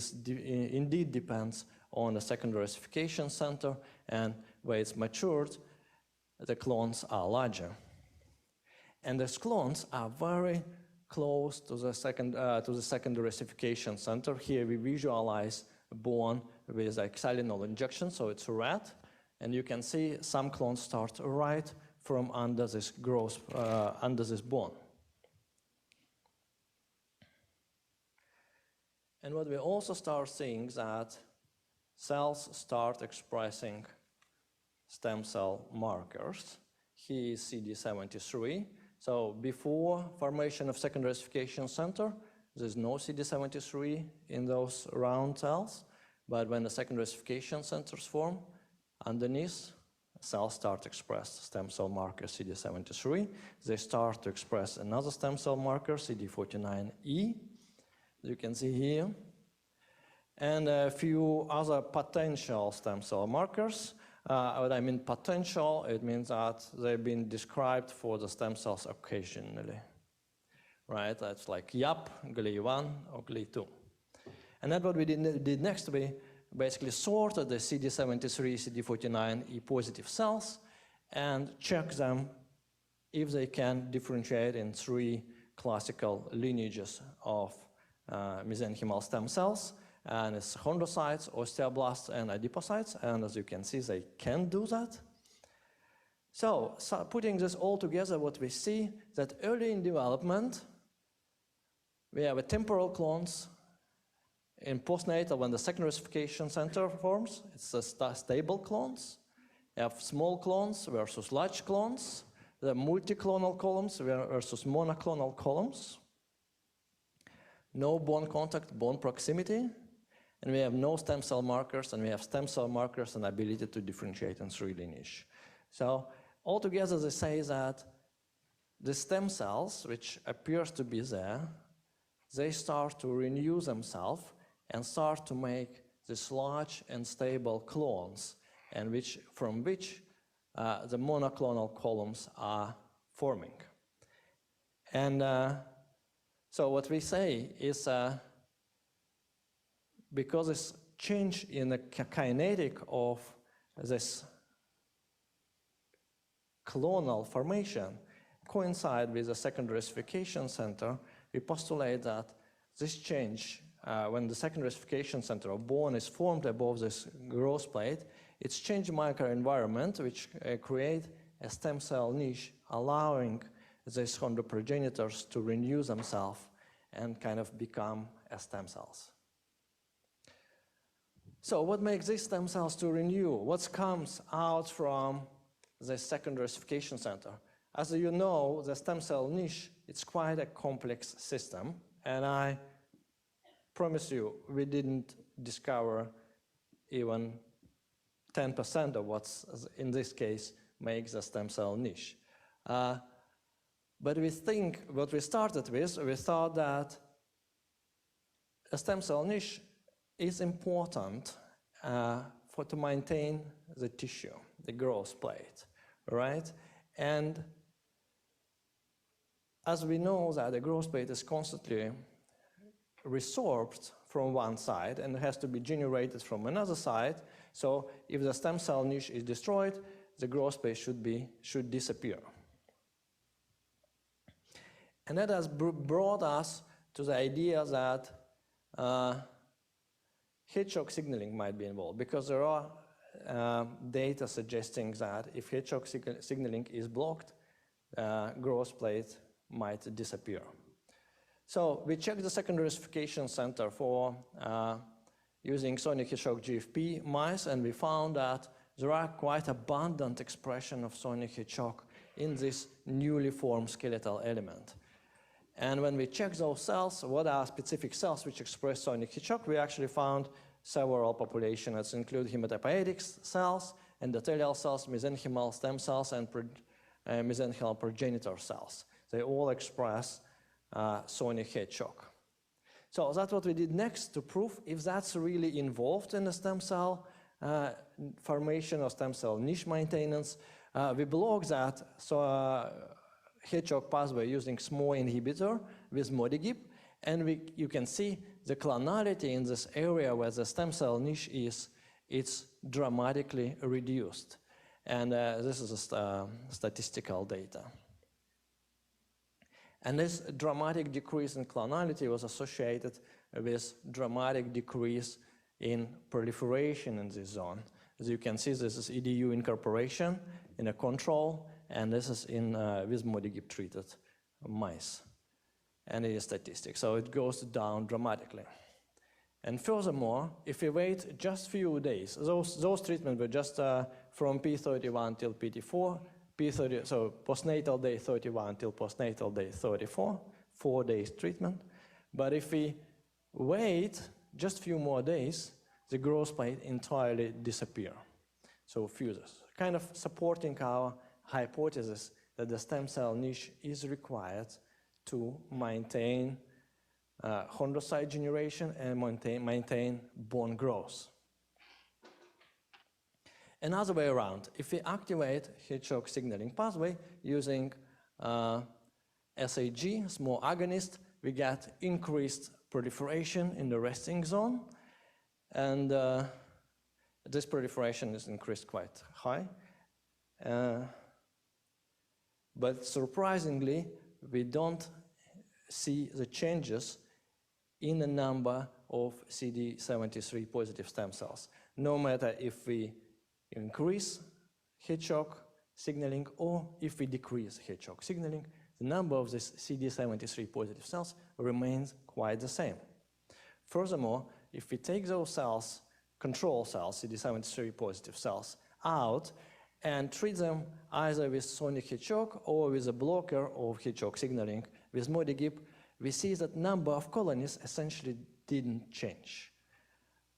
indeed depends on the secondary ossification center, and where it's matured, the clones are larger. And these clones are very close to the secondary ossification center. Here we visualize a bone with a xylinol injection, so it's red, and you can see some clones start right from under this growth, under this bone. And what we also start seeing that cells start expressing stem cell markers. Here is CD73. So before formation of secondary ossification center, there's no CD73 in those round cells. But when the secondary ossification centers form, underneath, cells start to express stem cell marker CD73. They start to express another stem cell marker, CD49E, you can see here, and a few other potential stem cell markers. What I mean potential, it means that they've been described for the stem cells occasionally, right? That's like YAP, GLI1, or GLI2. And then what we did next, we basically sorted the CD73, CD49E positive cells and check them if they can differentiate in 3 classical lineages of mesenchymal stem cells, and it's chondrocytes, osteoblasts, and adipocytes, and as you can see, they can do that. So putting this all together, what we see that early in development, we have a temporal clones. In postnatal, when the secondary ossification center forms, it's a stable clones. You have small clones versus large clones. The multiclonal columns versus monoclonal columns. No bone contact, bone proximity. And we have no stem cell markers, and we have stem cell markers and ability to differentiate in 3 lineage. So altogether, they say that the stem cells, which appears to be there, they start to renew themselves and start to make these large and stable clones, and from which the monoclonal columns are forming. And so what we say is because this change in the kinetic of this clonal formation coincide with the secondary ossification center, we postulate that this change, when the secondary ossification center of bone is formed above this growth plate, it's changed microenvironment which create a stem cell niche, allowing these chondroprogenitors to renew themselves and kind of become stem cells. So what makes these stem cells to renew? What comes out from the secondary ossification center? As you know, the stem cell niche, it's quite a complex system, and I promise you, we didn't discover even 10% of what's, in this case, makes the stem cell niche. But we think, what we started with, we thought that a stem cell niche is important to maintain the tissue, the growth plate, right? And as we know that the growth plate is constantly resorbed from one side and has to be generated from another side, so if the stem cell niche is destroyed, the growth plate should disappear. And that has brought us to the idea that heat shock signaling might be involved, because there are data suggesting that if heat shock signaling is blocked, growth plate might disappear. So we checked the secondary ossification center for using sonic heat shock GFP mice, and we found that there are quite abundant expression of sonic heat shock in this newly formed skeletal element. And when we check those cells, what are specific cells which express sonic heat shock, we actually found several populations that include hematopoietic cells, endothelial cells, mesenchymal stem cells, and mesenchymal progenitor cells. They all express sonic heat shock. So that's what we did next to prove if that's really involved in the stem cell formation or stem cell niche maintenance. We block that heat shock pathway using SMO inhibitor with MODIGIP, and you can see the clonality in this area where the stem cell niche is, it's dramatically reduced. And this is statistical data. And this dramatic decrease in clonality was associated with dramatic decrease in proliferation in this zone. As you can see, this is EDU incorporation in a control, and this is in with MODIGIP treated mice. And it is statistic, so it goes down dramatically. And furthermore, if we wait just few days, those treatments were just from P31 till PT4, P30, so postnatal day 31 till postnatal day 34, 4 days treatment. But if we wait just few more days, the growth plate entirely disappear. So fuses, kind of supporting our hypothesis that the stem cell niche is required to maintain chondrocyte generation and maintain bone growth. Another way around, if we activate heat shock signaling pathway using SAG, small agonist, we get increased proliferation in the resting zone, and this proliferation is increased quite high. But surprisingly, we don't see the changes in the number of CD73 positive stem cells, no matter if we increase heat shock signaling or if we decrease heat shock signaling, the number of these CD73 positive cells remains quite the same. Furthermore, if we take those cells, control cells, CD73 positive cells, out and treat them either with sonic heat shock or with a blocker of heat shock signaling with MODIGIP, we see that number of colonies essentially didn't change.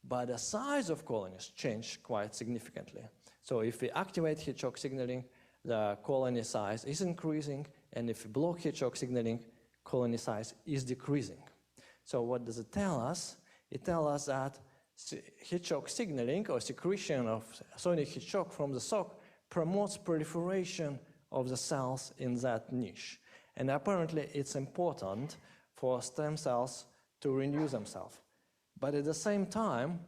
But the size of colonies changed quite significantly. So if we activate heat shock signaling, the colony size is increasing, and if we block heat shock signaling, colony size is decreasing. So what does it tell us? It tells us that heat shock signaling or secretion of sonic heat shock from the sock promotes proliferation of the cells in that niche. And apparently it's important for stem cells to renew themselves. But at the same time,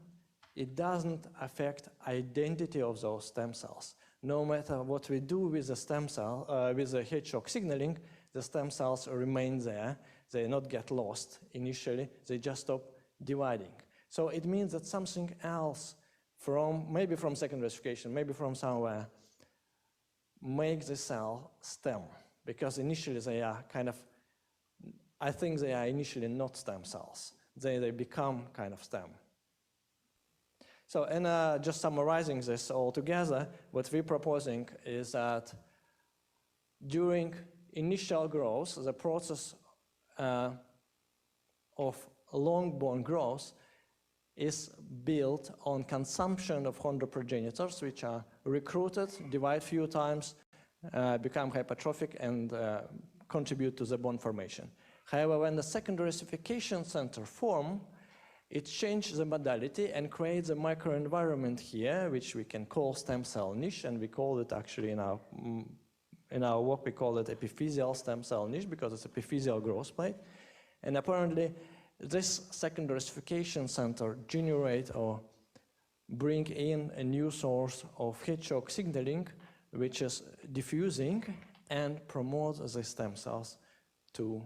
it doesn't affect identity of those stem cells. No matter what we do with the stem cell, with the heat shock signaling, the stem cells remain there. They not get lost initially. They just stop dividing. So it means that something else maybe from secondary stratification, maybe from somewhere, makes the cell stem. Because initially they are I think they are initially not stem cells. They become kind of stem. So, and just summarizing this all together, what we're proposing is that during initial growth, the process of long bone growth is built on consumption of chondroprogenitors, which are recruited, divide few times, become hypertrophic, and contribute to the bone formation. However, when the secondary ossification center form, it changes the modality and creates a microenvironment here, which we can call stem cell niche, and we call it actually in our work, we call it epiphyseal stem cell niche because it's epiphyseal growth plate. And apparently, this secondary ossification center generate or bring in a new source of heat shock signaling, which is diffusing and promotes the stem cells to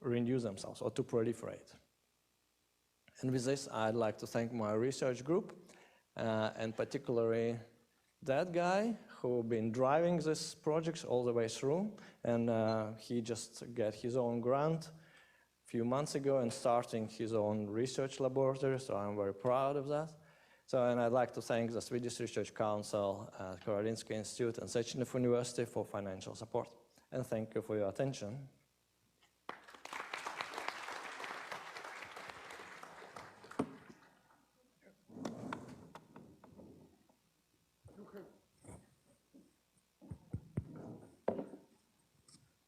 renew themselves or to proliferate. And with this, I'd like to thank my research group, and particularly that guy who been driving this project all the way through, and he just got his own grant a few months ago and starting his own research laboratory, so I'm very proud of that. So, and I'd like to thank the Swedish Research Council, Karolinska Institute, and Sechenov University for financial support. And thank you for your attention.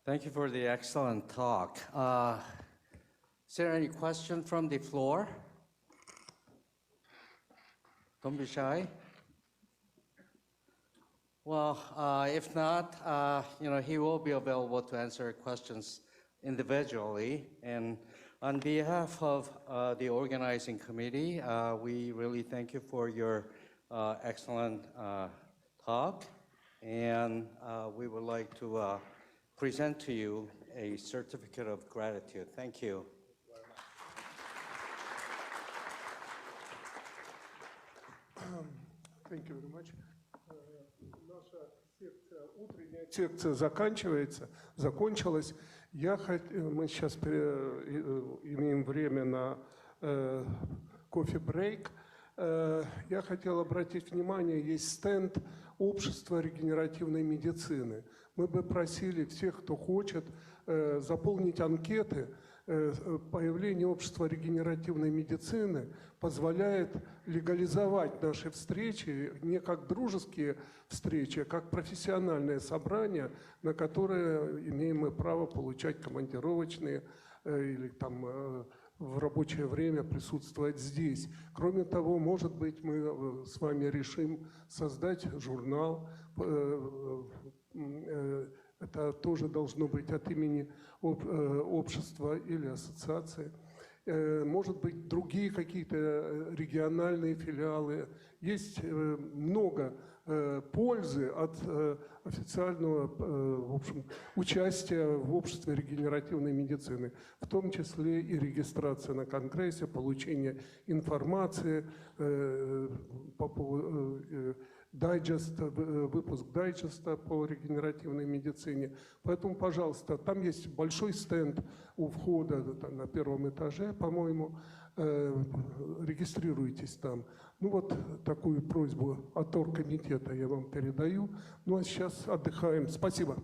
Thank you for the excellent talk. Is there any question from the floor? Don't be shy. Well, if not, he will be available to answer questions individually. And on behalf of the organizing committee, we really thank you for your excellent talk. And we would like to present to you a certificate of gratitude. Thank you. Thank you very much. Наша секция, утренняя секция закончилась. Мы сейчас имеем время на кофе-брейк. Я хотел обратить внимание, есть стенд общества регенеративной медицины. Мы бы просили всех, кто хочет, заполнить анкеты. Появление общества регенеративной медицины позволяет легализовать наши встречи не как дружеские встречи, а как профессиональное собрание, на которое имеем мы право получать командировочные или там в рабочее время присутствовать здесь. Кроме того, может быть, мы с вами решим создать журнал. Это тоже должно быть от имени общества или ассоциации. Может быть, другие какие-то региональные филиалы. Есть много пользы от официального, в общем, участия в обществе регенеративной медицины, в том числе и регистрация на конгрессе, получение информации по поводу выпуск дайджеста по регенеративной медицине. Поэтому, пожалуйста, там есть большой стенд у входа на первом этаже, по-моему. Регистрируйтесь там. Ну вот такую просьбу от оргкомитета я вам передаю. Ну а сейчас отдыхаем. Спасибо.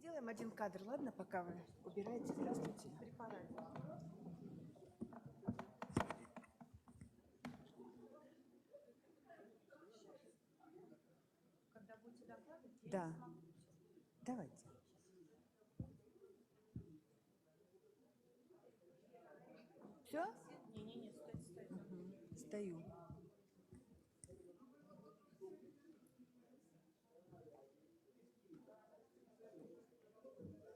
Сделаем один кадр, ладно, пока вы убираете. Здравствуйте. Да. Давайте. Все? Не, стою.